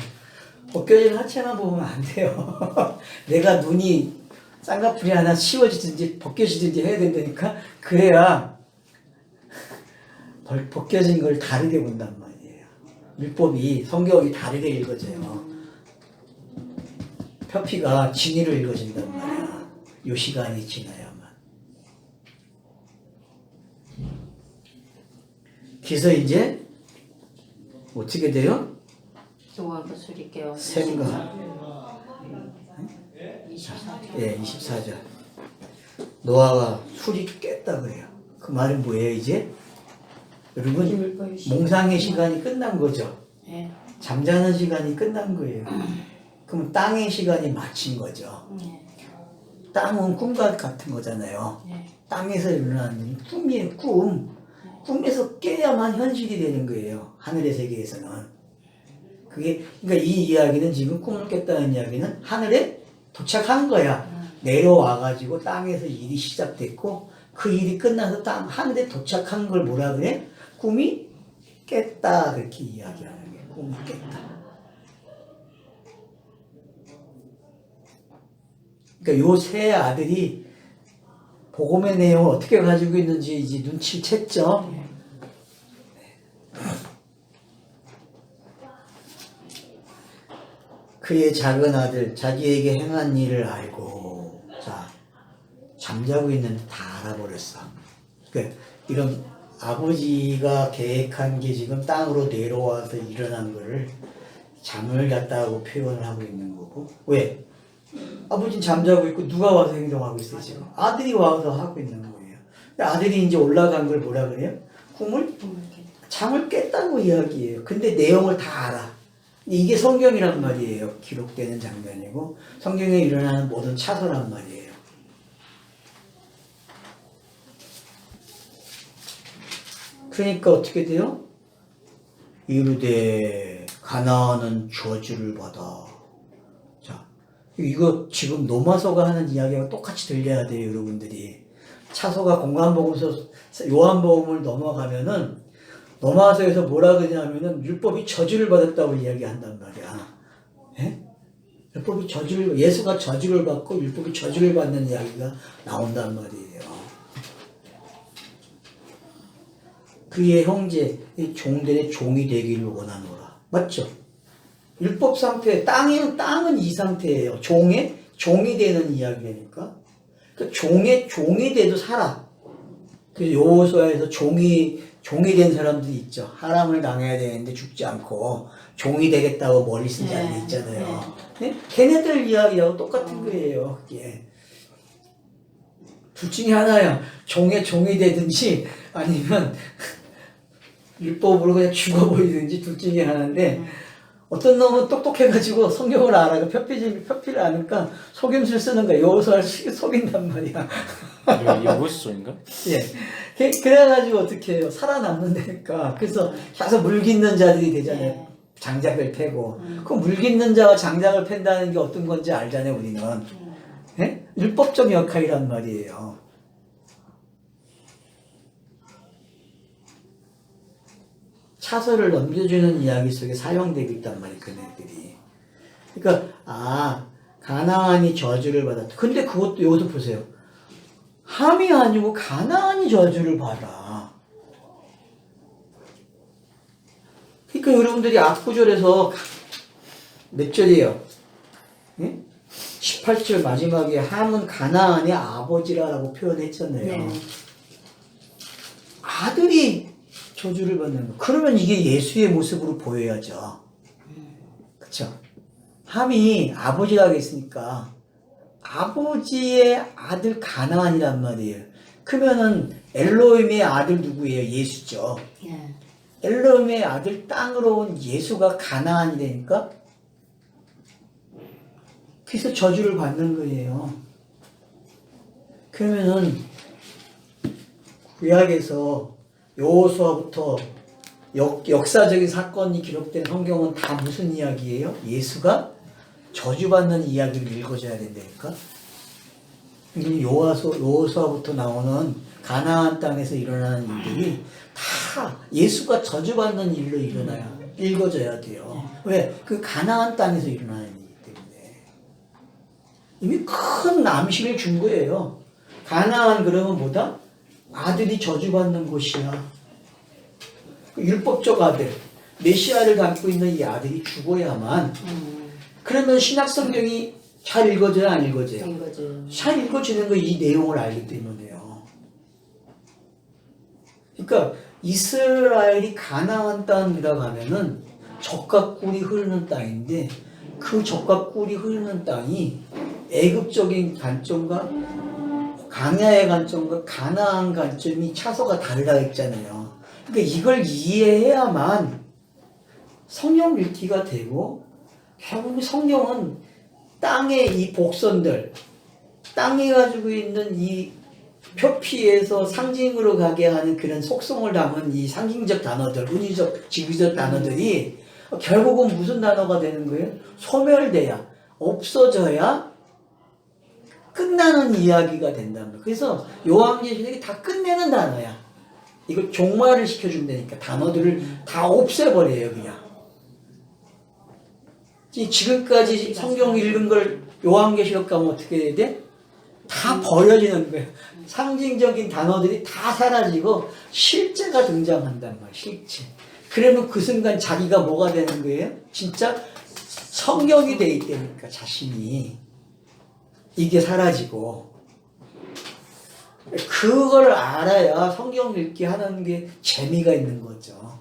벗겨진 하체만 보면 안 돼요. 내가 눈이 쌍꺼풀이 하나 씌워지든지 벗겨지든지 해야 된다니까. 그래야 벗겨진 걸 다르게 본단 말이에요. 율법이 성경이 다르게 읽어져요. 표피가 진위로 읽어진단 말이야. 요 시간이 지나야만. 그래서 이제 어떻게 돼요? 노아가 술이 깨어. 샘과 24절. 예, 24절. 노아가 술이 깼다 그래요. 그 말은 뭐예요, 이제? 여러분, 몽상의 시간이 끝난 거죠. 네. 잠자는 시간이 끝난 거예요. 그럼 땅의 시간이 마친 거죠. 네. 땅은 꿈과 같은 거잖아요. 네. 땅에서 일어나는 꿈이에요, 꿈. 꿈에서 깨야만 현실이 되는 거예요. 하늘의 세계에서는. 그러니까 이 이야기는 지금 꿈을 깼다는 이야기는 하늘에 도착한 거야. 내려와가지고 땅에서 일이 시작됐고, 그 일이 끝나서 하늘에 도착한 걸 뭐라 그래? 꿈이 깼다. 그렇게 이야기하는 거예요. 꿈이 깼다. 그러니까 요 세 아들이 복음의 내용을 어떻게 가지고 있는지 이제 눈치를 챘죠. 그의 작은 아들 자기에게 행한 일을 알고 자 잠자고 있는데 다 알아버렸어. 그러니까 이런 아버지가 계획한 게 지금 땅으로 내려와서 일어난 거를 잠을 잤다고 표현을 하고 있는 거고. 왜? 아버지는 잠자고 있고 누가 와서 행동하고 있어요 지금? 아들이 와서 하고 있는 거예요. 근데 아들이 이제 올라간 걸 뭐라 그래요? 잠을 깼다고 이야기해요. 근데 내용을 다 알아. 이게 성경이란 말이에요. 기록되는 장면이고 성경에 일어나는 모든 차서란 말이에요. 그러니까 어떻게 돼요? 이르되 가나안은 저주를 받아. 자, 이거 지금 노마서가 하는 이야기가 똑같이 들려야 돼요, 여러분들이. 차서가 공관복음서 요한복음을 넘어가면은 노마서에서 뭐라 그러냐면은 율법이 저주를 받았다고 이야기한단 말이야. 예? 율법이 예수가 저주를 받고 율법이 저주를 받는 이야기가 나온단 말이에요. 그의 형제, 이 종들의 종이 되기를 원하노라. 맞죠? 율법 상태, 땅은 이 상태예요. 종이 되는 이야기니까. 그 종이 돼도 살아. 그 여호수아에서 종이 된 사람들이 있죠. 하람을 당해야 되는데 죽지 않고 종이 되겠다고 머리 쓴 자들이 있잖아요. 네? 걔네들 이야기하고 똑같은 거예요. 그게. 둘 중에 하나야. 종이 되든지 아니면 율법으로 그냥 죽어버리든지 둘 중에 하나인데 어떤 놈은 똑똑해가지고 성경을 알아. 표피를 아니까 속임수를 쓰는 거야. 여호수아를 속인단 말이야. 여호수아인가? 예. 그래가지고 어떻게 해요? 살아남는다니까. 그래서 가서 물 깃는 자들이 되잖아요. 장작을 패고. 그 물 깃는 자와 장작을 팬다는 게 어떤 건지 알잖아요, 우리는. 예? 율법적 역할이란 말이에요. 차서를 넘겨주는 이야기 속에 사용되고 있단 말이에요, 그네들이. 그러니까, 가나안이 저주를 받았다. 근데 그것도 여기서 보세요. 함이 아니고 가나안이 저주를 받아. 그러니까 여러분들이 앞구절에서 몇 절이에요? 예? 18절 마지막에 함은 가나안의 아버지라고 표현했잖아요. 네. 아들이 저주를 받는 거. 그러면 이게 예수의 모습으로 보여야죠. 그쵸? 함이 아버지라고 했으니까 아버지의 아들 가나안이란 말이에요. 그러면은 엘로힘의 아들 누구예요? 예수죠. 예. 엘로힘의 아들 땅으로 온 예수가 가나안이 되니까 그래서 저주를 받는 거예요. 그러면은 구약에서 여호수아부터 역사적인 사건이 기록된 성경은 다 무슨 이야기예요? 예수가 저주받는 이야기를 읽어줘야 된다니까. 여호수아부터 나오는 가나안 땅에서 일어나는 일들이 다 예수가 저주받는 일로 읽어줘야 돼요. 왜? 그 가나안 땅에서 일어나는 일이기 때문에. 이미 큰 암시를 준 거예요. 가나안 그러면 뭐다? 아들이 저주받는 곳이야. 율법적 아들, 메시아를 갖고 있는 이 아들이 죽어야만. 그러면 신약 성경이 잘 읽어져요, 안 읽어져요? 잘 읽어지는 거 이 내용을 알기 때문에요. 그러니까 이스라엘이 가나안 땅에 들어가면은 젖과 꿀이 흐르는 땅인데 그 젖과 꿀이 흐르는 땅이 애굽적인 관점과 광야의 관점과 가나안 관점이 차서가 다르다 했잖아요. 그러니까 이걸 이해해야만 성경 읽기가 되고 결국 성경은 땅의 이 복선들, 땅이 가지고 있는 이 표피에서 상징으로 가게 하는 그런 속성을 담은 이 상징적 단어들, 은유적, 지구적 단어들이 결국은 무슨 단어가 되는 거예요? 소멸돼야, 없어져야 끝나는 이야기가 된다는 거예요. 그래서 요한계시록이 다 끝내는 단어야. 이걸 종말을 시켜준다니까 단어들을 다 없애버려요, 그냥. 지금까지 성경 읽은 걸 요한계시록 가면 어떻게 해야 돼? 다 버려지는 거예요. 상징적인 단어들이 다 사라지고 실제가 등장한단 말이에요. 실제. 그러면 그 순간 자기가 뭐가 되는 거예요? 진짜 성경이 돼 있다니까 자신이. 이게 사라지고. 그걸 알아야 성경 읽기 하는 게 재미가 있는 거죠.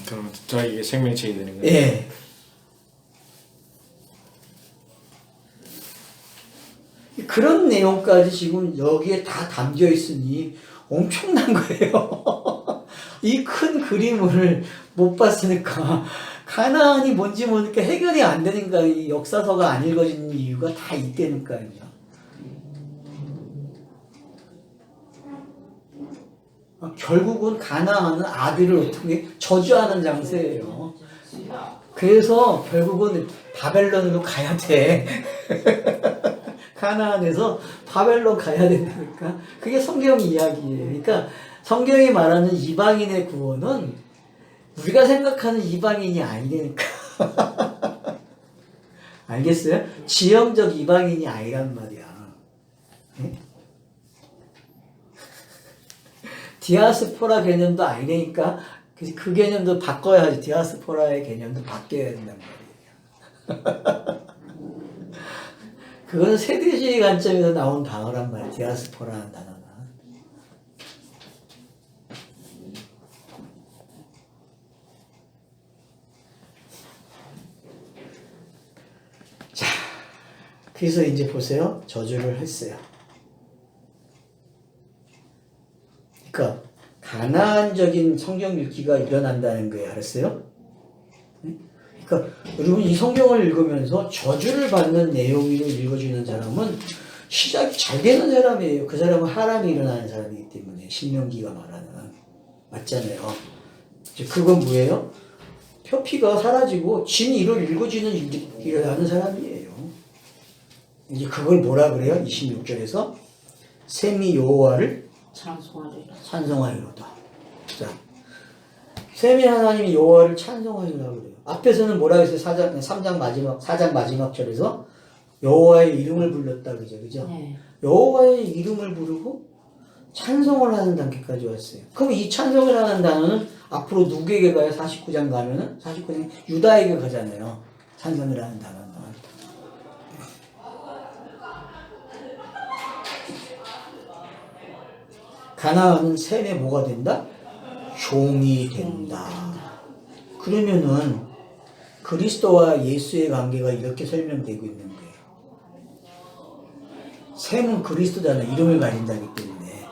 그럼 저에게 생명체가 되는 거예요? 예. 그런 내용까지 지금 여기에 다 담겨 있으니 엄청난 거예요. 이 큰 그림을 못 봤으니까 가나안이 뭔지 모르니까 해결이 안 되니까 이 역사서가 안 읽어지는 이유가 다 있다니까요. 결국은 가나안은 아비를 어떻게 저주하는 장세예요. 그래서 결국은 바벨론으로 가야 돼. 가나안에서 바벨론 가야 된다니까. 그게 성경 이야기예요. 그러니까 성경이 말하는 이방인의 구원은 우리가 생각하는 이방인이 아니니까. 알겠어요? 지형적 이방인이 아니란 말이야. 네? 디아스포라 개념도 아니니까 그 개념도 바꿔야지. 디아스포라의 개념도 바뀌어야 된단 말이에요. 그건 세대주의 관점에서 나온 단어란 말이야. 디아스포라는 단어가. 자, 그래서 이제 보세요. 저주를 했어요. 그러니까 가나안적인 성경 읽기가 일어난다는 거예요. 알았어요? 그러니까 여러분 이 성경을 읽으면서 저주를 받는 내용을 읽어주는 사람은 시작이 잘 되는 사람이에요. 그 사람은 하람이 일어나는 사람이기 때문에 신명기가 말하는 맞잖아요. 이제 그건 뭐예요? 표피가 사라지고 진이를 읽어주는 일이 일어나는 사람이에요. 이제 그걸 뭐라 그래요? 26절에서 셈이 여호와를 찬송하리로다. 자, 셈이 하나님이 여호와를 찬송하리라고 그래요. 앞에서는 뭐라 했어요? 4장 마지막 절에서 여호와의 이름을 불렀다 그죠? 그죠? 네. 여호와의 이름을 부르고 찬송을 하는 단계까지 왔어요. 그럼 이 찬송을 하는 단어는 앞으로 누구에게 가요? 49장 가면은 49장 유다에게 가잖아요. 찬송을 하는 단어는. 가나안은 셈에 뭐가 된다? 종이 된다. 그러면은 그리스도와 예수의 관계가 이렇게 설명되고 있는 거예요. 셈은 그리스도잖아. 이름을 가진다기 때문에.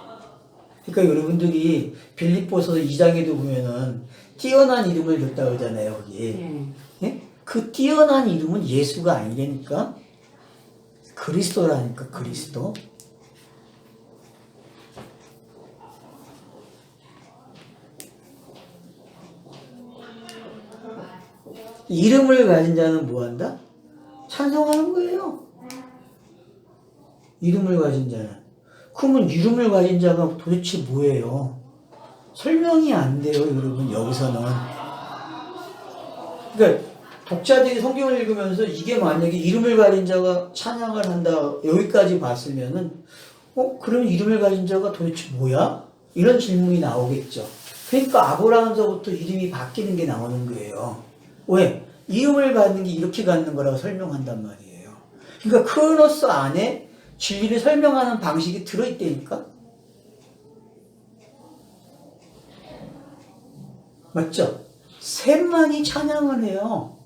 그러니까 여러분들이 빌립보서 2장에도 보면은 뛰어난 이름을 줬다 그러잖아요. 거기. 예? 그 뛰어난 이름은 예수가 아니라니까. 그리스도라니까. 그리스도. 이름을 가진 자는 뭐한다? 찬송하는 거예요. 이름을 가진 자는. 그러면 이름을 가진 자가 도대체 뭐예요? 설명이 안 돼요, 여러분, 여기서는. 그러니까 독자들이 성경을 읽으면서 이게 만약에 이름을 가진 자가 찬양을 한다, 여기까지 봤으면은, 그럼 이름을 가진 자가 도대체 뭐야? 이런 질문이 나오겠죠. 그러니까 아브라함서부터 이름이 바뀌는 게 나오는 거예요. 왜? 이름을 갖는 게 이렇게 갖는 거라고 설명한단 말이에요. 그러니까 크로노스 안에 진리를 설명하는 방식이 들어있다니까? 맞죠? 셋만이 찬양을 해요.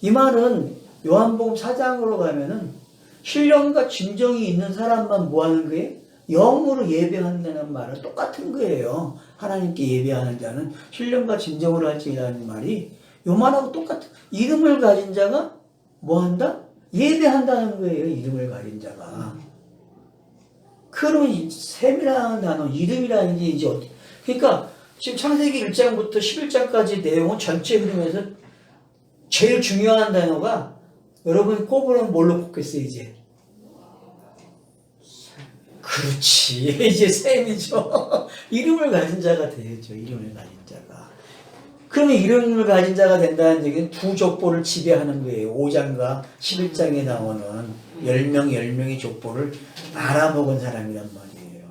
이 말은 요한복음 4장으로 가면은 신령과 진정이 있는 사람만 뭐 하는 거예요? 영으로 예배한다는 말은 똑같은 거예요. 하나님께 예배하는 자는 신령과 진정으로 할지라는 말이 요 말하고 똑같은. 이름을 가진 자가 뭐 한다? 예배한다는 거예요. 이름을 가진 자가. 그러면 셈이라는 단어, 이름이라는 게 이제 어떻게. 그러니까 지금 창세기 1장부터 11장까지 내용은 전체 흐름에서 제일 중요한 단어가 여러분 꼽으면 뭘로 꼽겠어요, 이제? 그렇지. 이제 셈이죠. 이름을 가진 자가 되죠. 이름을 가진 자가. 그러면 이름을 가진 자가 된다는 얘기는 두 족보를 지배하는 거예요. 5장과 11장에 나오는 10명의 족보를 알아먹은 사람이란 말이에요.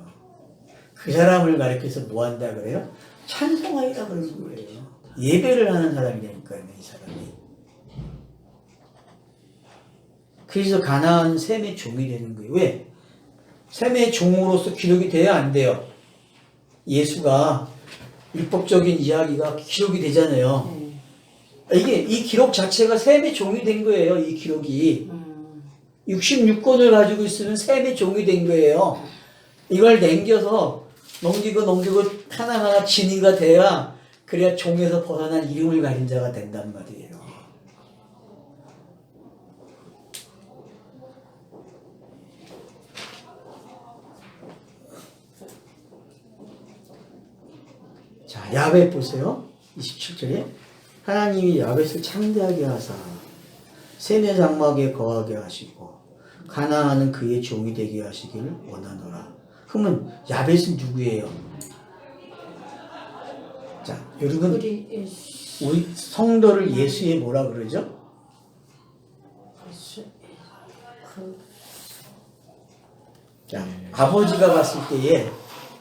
그 사람을 가리켜서 뭐 한다 그래요? 찬송하리라 그러는 거예요. 예배를 하는 사람이라니까요, 이 사람이. 그래서 가나안은 셈의 종이 되는 거예요. 왜? 셈의 종으로서 기록이 돼야 안 돼요. 예수가 율법적인 이야기가 기록이 되잖아요. 네. 이 기록 자체가 셈의 종이 된 거예요. 이 기록이. 음. 66권을 가지고 있으면 셈의 종이 된 거예요. 이걸 남겨서 넘기고 하나하나 진위가 돼야 그래야 종에서 벗어난 이름을 가진 자가 된단 말이에요. 자, 야벳 보세요. 27절에 하나님이 야벳을 창대하게 하사 셈의 장막에 거하게 하시고 가나안은 그의 종이 되게 하시기를 원하노라. 그러면 야벳은 누구예요? 자, 여러분 우리 우리 성도를 예수의 뭐라 그러죠? 예수 그 자, 아버지가 봤을 때에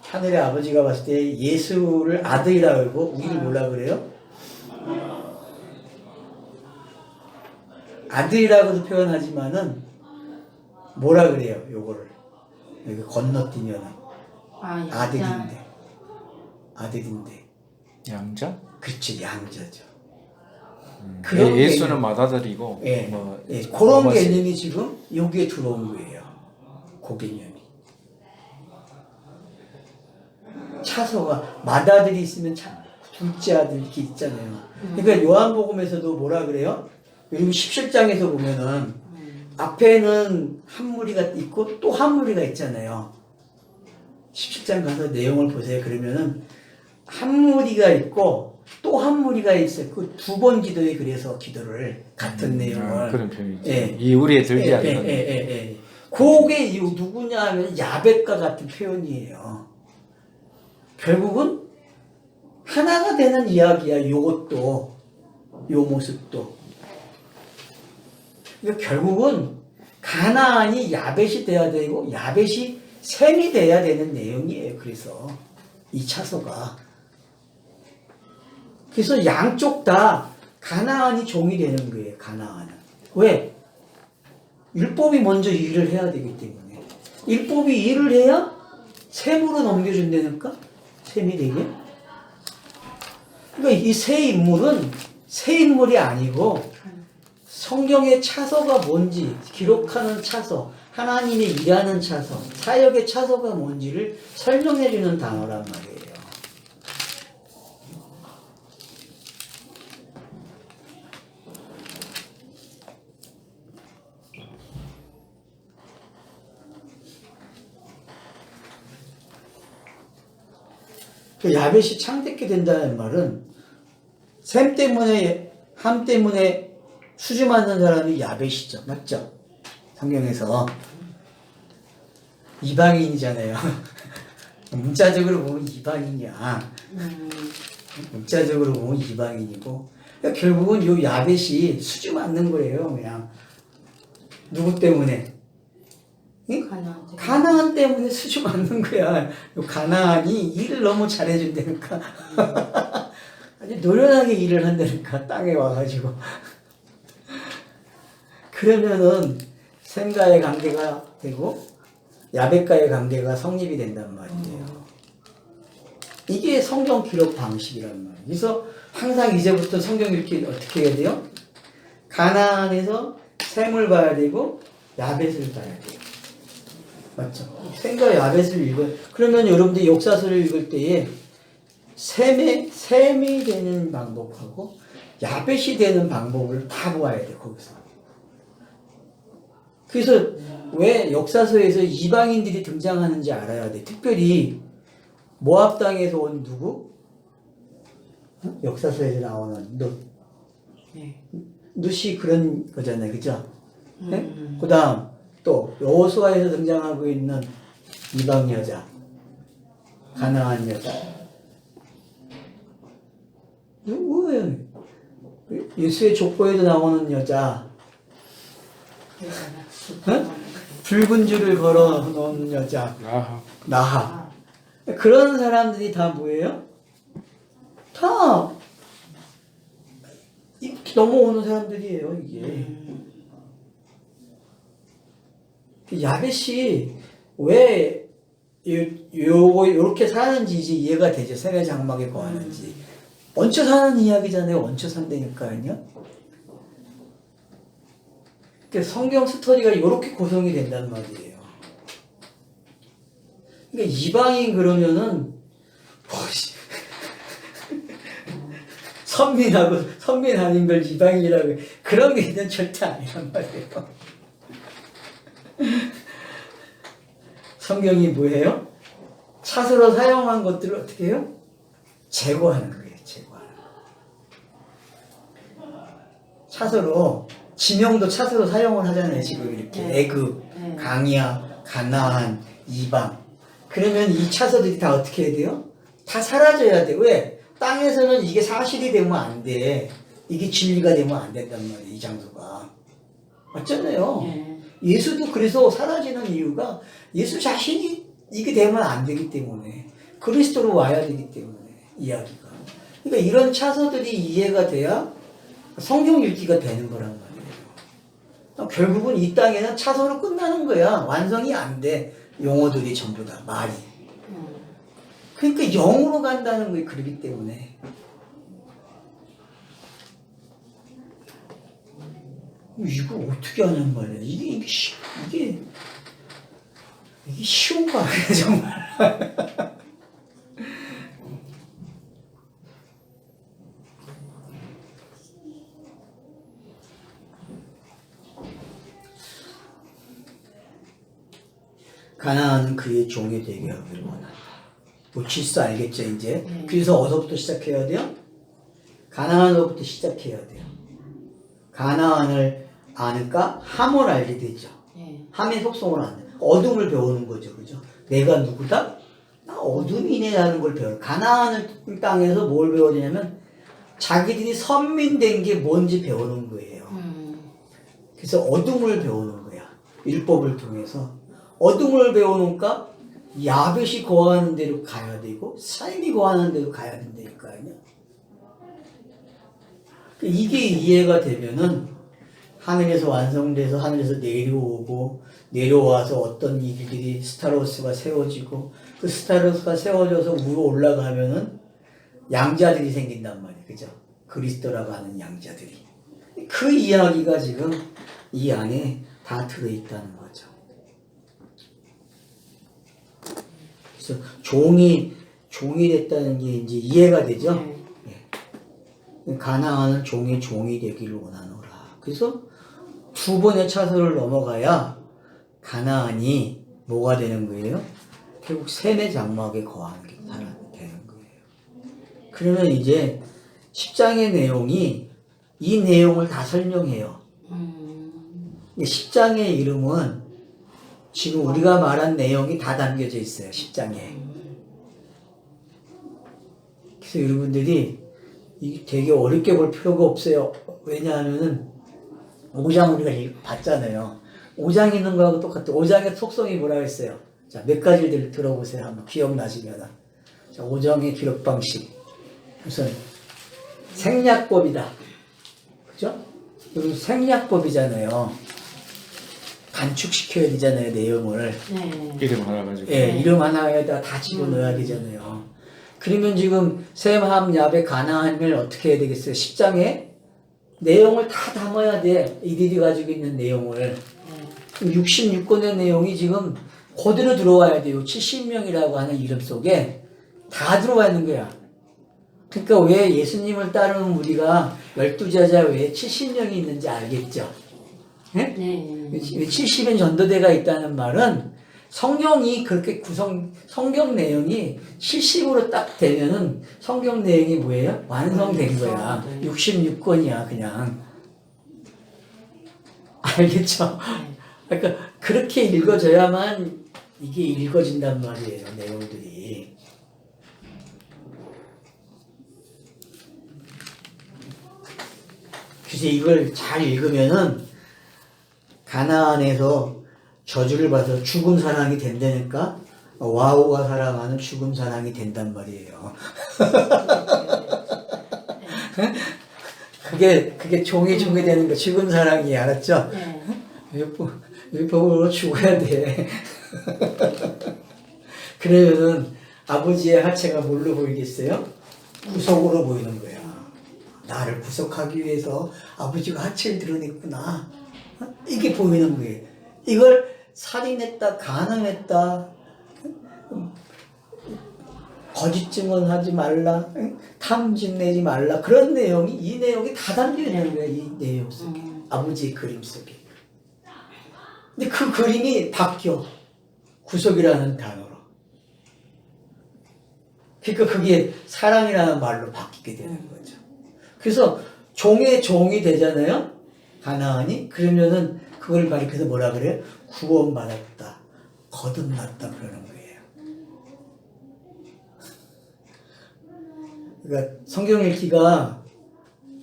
하늘의 아버지가 봤을 때 예수를 아들이라 그러고 우리를 뭐라 그래요? 아들이라고도 표현하지만은 뭐라 그래요? 요거를 여기 건너뛰면은 아들인데 양자? 그렇죠, 양자죠. 예수는 맏아들이고 예, 뭐 예, 그런 뭐가 개념이 지금 여기에 들어온 거예요. 그 개념이. 차서가 맏아들이 있으면 둘째 아들 이렇게 있잖아요. 그러니까 요한복음에서도 뭐라 그래요? 그리고 17장에서 보면은 앞에는 한 무리가 있고 또 한 무리가 있잖아요. 17장 가서 내용을 보세요. 그러면은 한 무리가 있고 또 한 무리가 있어요. 그 두 번 기도에 그래서 기도를 같은 내용을. 그런 표현이죠. 예. 이 우리에 들지 예, 않는. 예. 그게 누구냐 하면 야벳과 같은 표현이에요. 결국은 하나가 되는 이야기야. 요것도 요 모습도. 그러니까 결국은 가나안이 야벳이 돼야 되고 야벳이 셈이 돼야 되는 내용이에요. 그래서 이 차서가. 그래서 양쪽 다 가나안이 종이 되는 거예요. 가나안은. 왜? 율법이 먼저 일을 해야 되기 때문에. 율법이 일을 해야 셈으로 넘겨준다니까? 셈이 되게. 그러니까 이 세 인물은 세 인물이 아니고 성경의 차서가 뭔지, 기록하는 차서, 하나님이 일하는 차서, 사역의 차서가 뭔지를 설명해주는 단어란 말이에요. 그 야벳이 창대케 된다는 말은 셈 때문에, 함 때문에 수지 맞는 사람이 야벳이죠. 맞죠? 성경에서. 이방인이잖아요. 문자적으로 보면 이방인이야. 문자적으로 보면 이방인이고. 그러니까 결국은 요 야벳이 수지 맞는 거예요. 그냥. 누구 때문에? 응? 가나안 때문에 수주 맞는 거야. 가나안이 일을 너무 잘해준다니까. 아주 노련하게 일을 한다니까. 땅에 와가지고. 그러면은 셈과의 관계가 되고 야벳과의 관계가 성립이 된단 말이에요. 이게 성경 기록 방식이란 말이에요. 그래서 항상 이제부터 성경 읽기 어떻게 해야 돼요? 가나안에서 셈을 봐야 되고 야벳을 봐야 돼요. 맞죠? 셈과 야벳을 읽어요. 그러면 여러분들 역사서를 읽을 때에 셈이 되는 방법하고 야벳이 되는 방법을 다 보아야 돼, 거기서. 그래서 왜 역사서에서 이방인들이 등장하는지 알아야 돼. 특별히 모압 땅에서 온 누구? 역사서에서 나오는 룻. 룻이 그런 거잖아요, 그죠? 그 다음 또 여호수아에서 등장하고 있는 이방 여자, 가나안 여자. 누구예요? 예수의 족보에도 나오는 여자. 붉은 줄을 걸어 놓은 여자. 나하. 그런 사람들이 다 뭐예요? 다 이렇게 넘어오는 사람들이에요, 이게. 야벳이 왜 요렇게 사는지 이제 이해가 되죠. 세계 장막에 거하는지. 얹혀 사는 이야기잖아요. 얹혀 산다니까요. 그러니까 성경 스토리가 요렇게 구성이 된단 말이에요. 그러니까 이방인 그러면은 선민 아닌 걸 이방인이라고 그런 게 절대 아니란 말이에요. 성경이 뭐예요? 차서로 사용한 것들을 어떻게 해요? 제거하는 거예요. 제거하는 거. 차서로 지명도 차서로 사용을 하잖아요. 지금 이렇게 애굽, 강야, 가나안, 이방. 그러면 이 차서들이 다 어떻게 해야 돼요? 다 사라져야 돼. 왜? 땅에서는 이게 사실이 되면 안 돼. 이게 진리가 되면 안 된단 말이에요. 이 장소가. 맞잖아요. 예수도 그래서 사라지는 이유가 예수 자신이 이게 되면 안 되기 때문에 그리스도로 와야 되기 때문에 이야기가. 그러니까 이런 차서들이 이해가 돼야 성경 읽기가 되는 거란 말이에요. 결국은 이 땅에는 차서로 끝나는 거야. 완성이 안 돼. 용어들이 전부 다 말이. 그러니까 영으로 간다는 거예요. 그러기 때문에. 이거 어떻게 하냔 말이야. 이게 쉬운 거 아니야, 정말. 가나안은 그의 종이 되게 하기를 원한다. 뭐 질서 알겠죠, 이제? 그래서 어디서부터 시작해야 돼요? 가나안으로부터 시작해야 돼요. 가나안을 아니까 함을 알게 되죠. 함의 속성을 아는. 어둠을 배우는 거죠, 그죠? 내가 누구다? 나 어둠이네라는 걸 배워요. 가나안 땅에서 뭘 배워야 되냐면 자기들이 선민된 게 뭔지 배우는 거예요. 그래서 어둠을 배우는 거야. 율법을 통해서. 어둠을 배우니까 야벳이 거하는 데로 가야 되고 삶이 거하는 데로 가야 된다니까요. 이게 이해가 되면은 하늘에서 완성돼서 하늘에서 내려오고 내려와서 어떤 일들이 스타로스가 세워지고 그 스타로스가 세워져서 위로 올라가면은 양자들이 생긴단 말이에요. 그죠? 그리스도라고 하는 양자들이. 그 이야기가 지금 이 안에 다 들어있다는 거죠. 그래서 종이 됐다는 게 이제 이해가 되죠? 예. 가나안은 종이 되기를 원하노라. 그래서 두 번의 차선을 넘어가야 가나안이 뭐가 되는 거예요? 결국 셈의 장막에 거하는 게 되는 거예요. 그러면 이제 10장의 내용이 이 내용을 다 설명해요. 10장의 이름은 지금 우리가 말한 내용이 다 담겨져 있어요. 10장에. 그래서 여러분들이 이게 되게 어렵게 볼 필요가 없어요. 왜냐하면은 5장 우리가 봤잖아요. 5장 있는 거하고 똑같아. 5장의 속성이 뭐라고 했어요? 자, 몇 가지를 들어보세요. 한번 기억나시면. 자, 5장의 기록 방식. 우선 생략법이다. 그죠? 이건 생략법이잖아요. 단축시켜야 되잖아요, 내용을. 이름 하나 가지고. 예, 이름 하나에다 다 집어넣어야 되잖아요. 그러면 지금 셈, 함, 야벳, 가나안을 어떻게 해야 되겠어요? 10장에 내용을 다 담아야 돼. 이들이 가지고 있는 내용을. 66권의 내용이 지금 그대로 들어와야 돼요. 70명이라고 하는 이름 속에 다 들어와 있는 거야. 그러니까 왜 예수님을 따르는 우리가 12제자 외에 70명이 있는지 알겠죠? 네? 70인 전도대가 있다는 말은 성경이 그렇게 성경 내용이 70으로 딱 되면은 성경 내용이 뭐예요? 완성된 거야. 66권이야, 그냥. 알겠죠? 그러니까 그렇게 읽어져야만 이게 읽어진단 말이에요, 내용들이. 그래서 이걸 잘 읽으면은 가나안에서 저주를 받아서 죽은 사랑이 된다니까 와우가 사랑하는 죽은 사랑이 된단 말이에요. 그게 종이 되는 거 죽은 사랑이 알았죠? 율법으로 죽어야 돼. 그러면은 아버지의 하체가 뭘로 보이겠어요? 구속으로 보이는 거야. 나를 구속하기 위해서 아버지가 하체를 드러냈구나. 이게 보이는 거예요. 이걸 살인했다, 간음했다, 거짓 증언하지 말라, 탐진 내지 말라, 그런 내용이, 이 내용이 다 담겨 있는 거야. 이 내용 속에, 아버지의 그림 속에. 근데 그 그림이 바뀌어, 구속이라는 단어로. 그러니까 그게 사랑이라는 말로 바뀌게 되는 거죠. 그래서 종의 종이 되잖아요, 가나안이. 그러면은 그걸 가리켜서 뭐라 그래요? 구원받았다, 거듭났다, 그러는 거예요. 그러니까 성경 읽기가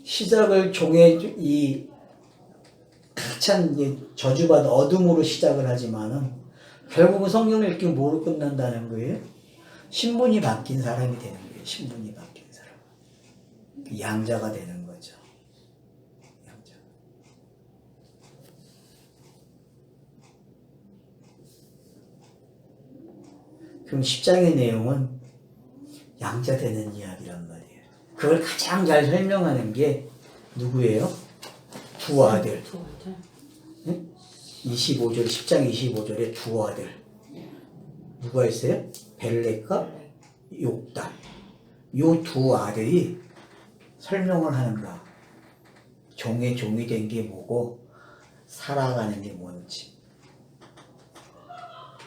시작을 종의 이 가찬 저주받은 어둠으로 시작을 하지만은 결국은 성경 읽기 뭐로 끝난다는 거예요? 신분이 바뀐 사람이 되는 거예요. 신분이 바뀐 사람. 양자가 되는 거죠. 양자. 그럼 10장의 내용은 양자 되는 이야기란 말이에요. 그걸 가장 잘 설명하는 게 누구예요? 두 아들. 25절, 10장 25절에 두 아들. 누가 있어요? 벨렉과 욕단. 요 두 아들이 설명을 하는 거야. 종의 종이 된 게 뭐고 살아가는 게 뭔지.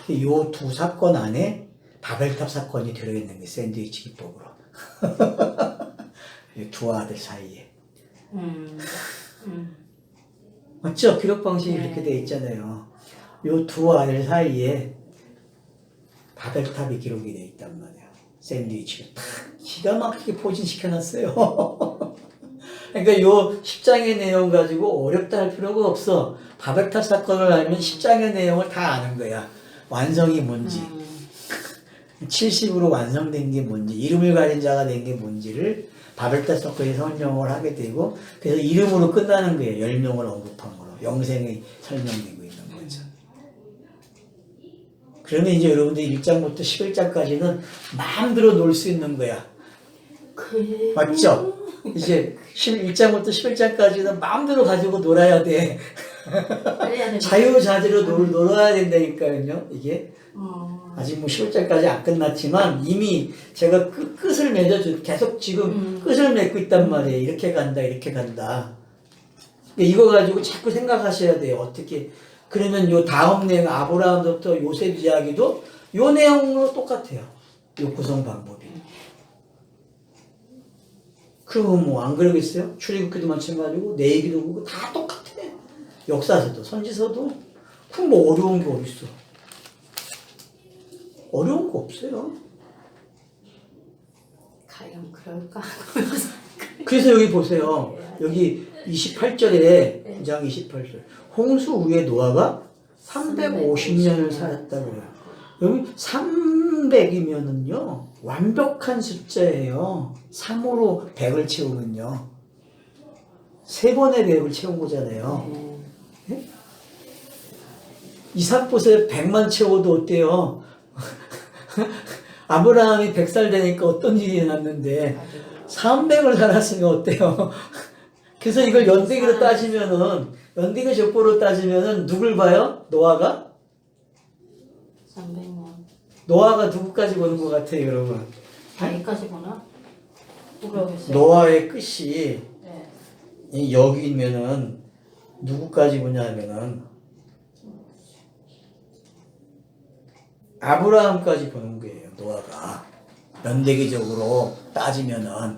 요 두 사건 안에 바벨탑 사건이 들어있는 게 샌드위치 기법으로. 두 아들 사이에. 맞죠? 기록 방식이 그렇게 돼 있잖아요. 요 두 아들 사이에 바벨탑이 기록이 돼 있단 말이야. 샌드위치가 딱 기가 막히게 포진시켜놨어요. 그러니까 요 10장의 내용 가지고 어렵다 할 필요가 없어. 바벨탑 사건을 알면 10장의 내용을 다 아는 거야. 완성이 뭔지, 70으로 완성된 게 뭔지, 이름을 가진 자가 된 게 뭔지를 바벨탑 사건에 설명을 하게 되고, 그래서 이름으로 끝나는 거예요. 10명을 언급한 거로. 영생이 설명되고 있는 거죠. 그러면 이제 여러분들 1장부터 11장까지는 마음대로 놀 수 있는 거야. 맞죠? 이제 1장부터 11장까지는 마음대로 가지고 놀아야 돼. 자유자재로 놀아야 된다니까요, 이게. 아직 뭐 11장까지 안 끝났지만 이미 제가 끝을 맺어줘. 계속 지금 끝을 맺고 있단 말이에요. 이렇게 간다, 이렇게 간다. 이거 가지고 자꾸 생각하셔야 돼요. 어떻게. 그러면 요 다음 내용, 아브라함부터 요셉 이야기도 요 내용으로 똑같아요. 요 구성 방법이. 그럼 뭐 안 그러겠어요? 출애굽기도 마찬가지고 내 얘기도 그렇고 다 똑같아. 역사서도 선지서도. 그럼 뭐 어려운 게 어딨어? 어려운 거 없어요. 과연 그럴까? 그래서 여기 보세요. 여기 28절에 2장 28절. 홍수 후에 노아가 350년을 살았다고요. 여기 300이면은요 완벽한 숫자예요. 3으로 100을 채우면요 3번의 100을 채운 거잖아요. 네? 이삭봇에 100만 채워도 어때요? 아브라함이 100살 되니까 어떤 일이 났는데 300을 살았으면 어때요? 그래서 이걸 연대기로 따지면은, 연대기 적보로 따지면은 누굴 봐요? 노아가? 300년. 노아가 누구까지 보는 것 같아요, 여러분? 여기까지 보나? 모르겠어요. 노아의 끝이 네. 여기면은 누구까지 보냐면은 아브라함까지 보는 거예요, 노아가. 연대기적으로 따지면은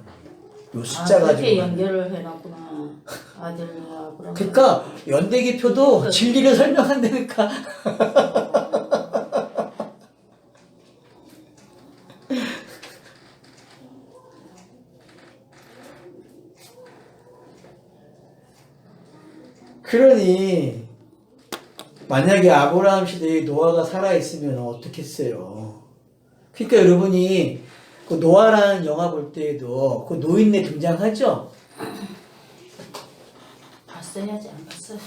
요 숫자 가지고. 그렇게 연결을 해놨구나. 아들과 그런. 그러니까 연대기표도 진리를 설명한다니까. 그러니 만약에 아브라함 시대에 노아가 살아있으면 어떻겠어요? 그러니까 여러분이 그 노아라는 영화 볼 때에도 그 노인네 등장하죠? 봤어야지 안 봤어요.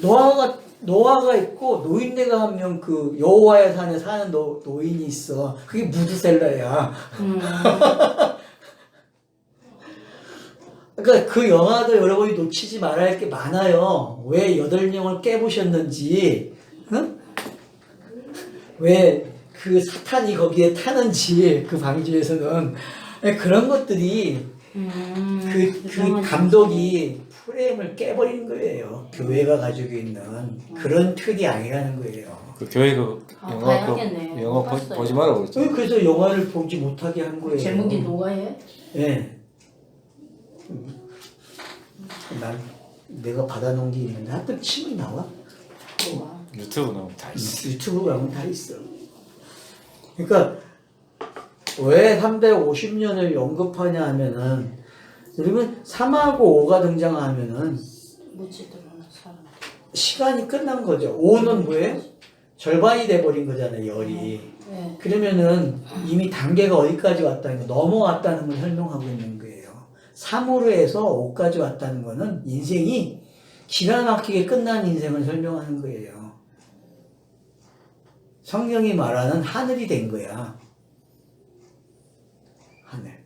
노아가 노아가 있고 노인네가 한 명 그 여호와의 산에 사는 노인이 있어. 그게 무드셀라야. 그러니까 그 영화도 여러분이 놓치지 말아야 할 게 많아요. 왜 8명을 깨부셨는지, 응? 왜 그 사탄이 거기에 타는지, 그 방주에서는. 그런 것들이 그 감독이 프레임을 깨버리는 거예요. 교회가 가지고 있는 그런 틀이 아니라는 거예요. 그 교회 그 영화 봐야겠네. 영화 못 봤어요. 보지 말라고 그랬죠. 그래서 영화를 보지 못하게 한 거예요. 제목이 노아예? 예. 난 내가 받아놓은 게 있는데 하여튼 치면 나와. 노아. 유튜브 나오면 다 있어. 유튜브 가면 다 있어. 그러니까 왜 350년을 언급하냐 하면은 여러분 3하고 5가 등장하면은 묻지도 않은 사람. 시간이 끝난 거죠. 5는 뭐예요? 절반이 돼버린 거잖아요, 열이. 네. 그러면은 이미 단계가 어디까지 왔다는 거, 넘어왔다는 걸 설명하고 있는 거예요. 3으로 해서 5까지 왔다는 거는 인생이 기가 막히게 끝난 인생을 설명하는 거예요. 성경이 말하는 하늘이 된 거야. 하늘.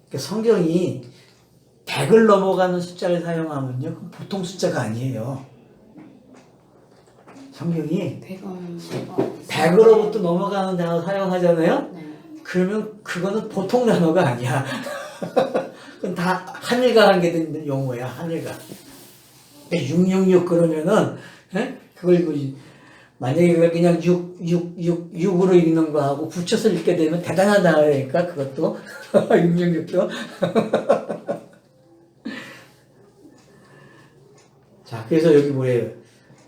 그러니까 성경이 100을 넘어가는 숫자를 사용하면요, 그건 보통 숫자가 아니에요. 성경이 100으로부터 넘어가는 단어 사용하잖아요? 네. 그러면 그거는 보통 단어가 아니야. 그건 다 하늘과 관계된 용어야, 하늘과. 666 그러면은, 에? 그걸 만약에 그걸 그냥 6으로 읽는 거하고 붙여서 읽게 되면 대단하다 그러니까 그것도 666도. 자, 그래서 여기 뭐래요?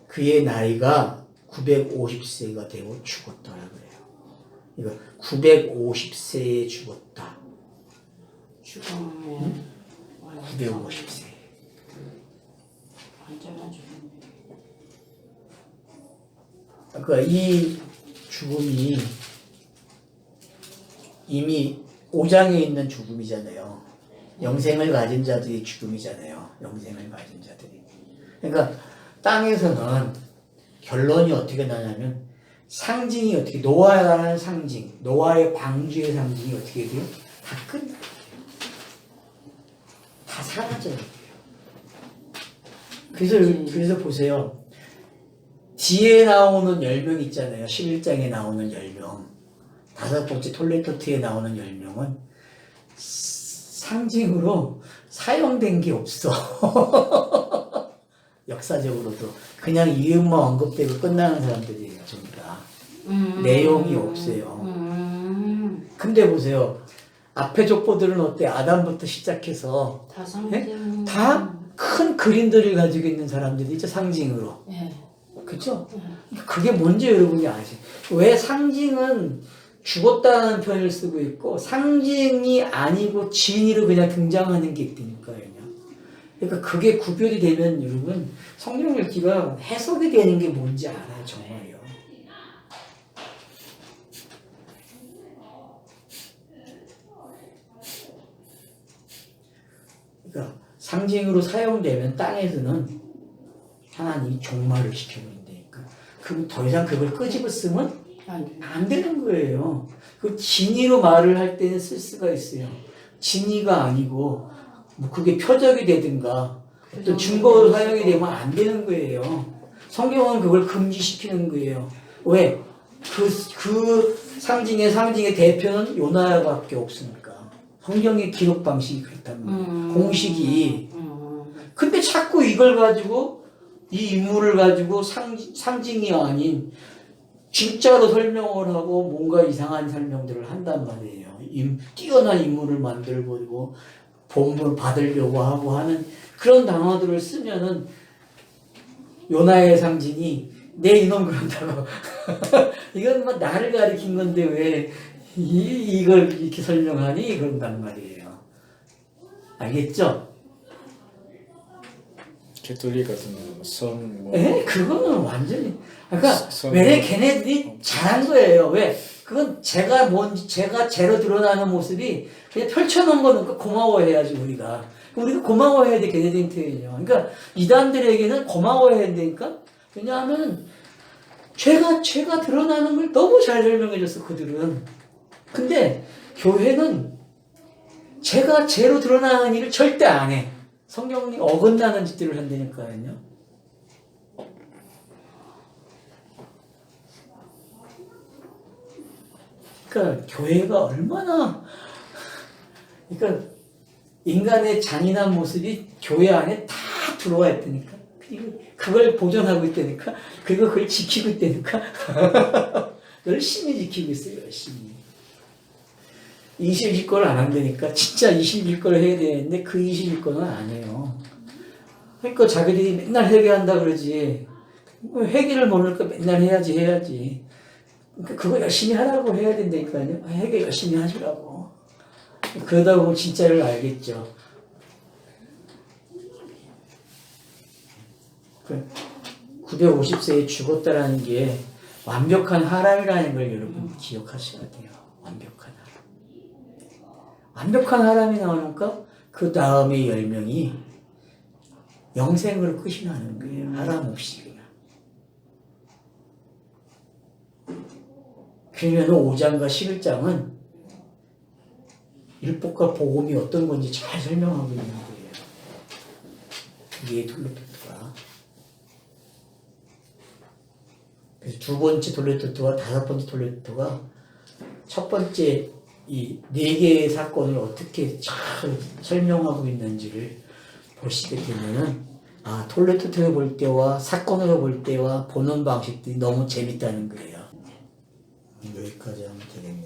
그의 나이가 950세가 되고 죽었더라 그래요. 이거 950세에 죽었다. 죽으면 950세. 완전한 죽음. 그러니까 이 죽음이 이미 5장에 있는 죽음이잖아요. 영생을 가진 자들이 죽음이잖아요. 영생을 가진 자들이. 그러니까 땅에서는 결론이 어떻게 나냐면 상징이 어떻게 노아라는 상징, 노아의 방주의 상징이 어떻게 돼요? 다 끝나. 다 사라져요. 그래서 보세요. 뒤에 나오는 10명 있잖아요. 11장에 나오는 10명. 5번째 톨레토트에 나오는 10명은 상징으로 사용된 게 없어. 역사적으로도. 그냥 이름만 언급되고 끝나는 사람들이에요. 전부 다. 내용이 없어요. 근데 보세요. 앞에 족보들은 어때? 아담부터 시작해서 다 상징. 다 큰 그림들을 가지고 있는 사람들이죠. 상징으로. 네. 그죠? 그게 뭔지 여러분이 아시. 왜 상징은 죽었다는 표현을 쓰고 있고 상징이 아니고 진위로 그냥 등장하는 게 있다니까요. 그러니까 그게 구별이 되면 여러분 성경 읽기가 해석이 되는 게 뭔지 알아요. 정말요. 그러니까 상징으로 사용되면 땅에서는 하나님이 종말을 시켜버린다니까. 그럼 더 이상 그걸 끄집었으면 안 되는 거예요. 그 진의로 말을 할 때는 쓸 수가 있어요. 진의가 아니고 뭐 그게 표적이 되든가 또 증거로 사용이 되면 안 되는 거예요. 성경은 그걸 금지시키는 거예요. 왜? 그 상징의 대표는 요나야밖에 없으니까. 성경의 기록 방식이 그렇단 말이에요. 공식이. 근데 자꾸 이걸 가지고 이 인물을 가지고 상징이 아닌 진짜로 설명을 하고 뭔가 이상한 설명들을 한단 말이에요. 뛰어난 인물을 만들고 본을 받으려고 하고 하는 그런 단어들을 쓰면은 요나의 상징이 내 이놈 그런다고. 이건 뭐 나를 가리킨 건데 왜 이걸 이렇게 설명하니? 그런단 말이에요. 알겠죠? 캐톨릭 같은 경우는 성 뭐. 그거는 완전히. 그러니까 성- 왜 걔네들이 잘한 거예요. 왜? 그건 제가 제로 드러나는 모습이 그냥 펼쳐놓은 거는 고마워해야지 우리가. 우리가 고마워해야 돼, 베네딕트는요. 그러니까 이단들에게는 고마워해야 되니까. 왜냐하면 죄가 드러나는 걸 너무 잘 설명해줬어, 그들은. 근데 교회는 죄가 죄로 드러나는 일을 절대 안 해. 성경이 어긋나는 짓들을 한다니까요. 그러니까 교회가 얼마나, 그러니까 인간의 잔인한 모습이 교회 안에 다 들어와 있다니까. 그리고 그걸 보존하고 있다니까. 그리고 그걸 지키고 있다니까. 열심히 지키고 있어요, 열심히. 21건을 안 한다니까. 진짜 21건을 해야 되는데 그 21건은 안 해요. 그러니까 자기들이 맨날 회개한다 그러지. 회개를 모르니까 맨날 해야지. 그러니까 그거 열심히 하라고 해야 된다니까요. 회개 열심히 하시라고. 그러다 보면 진짜를 알겠죠. 950세에 죽었다라는 게 완벽한 하람이라는 걸 여러분 기억하셔야 돼요. 완벽한 하람. 완벽한 하람이 나오니까 그 다음에 10명이 영생으로 끝이 나는 거예요. 하람 없이 그냥. 그러면 5장과 11장은 율법과 복음이 어떤 건지 잘 설명하고 있는 거예요. 이게 돌레토트가. 그래서 두 번째 돌레토트와 다섯 번째 돌레토트가 첫 번째 이 네 개의 사건을 어떻게 잘 설명하고 있는지를 보시게 되면은 돌레토트를 볼 때와 사건으로 볼 때와 보는 방식들이 너무 재밌다는 거예요. 여기까지 하면 되겠네요.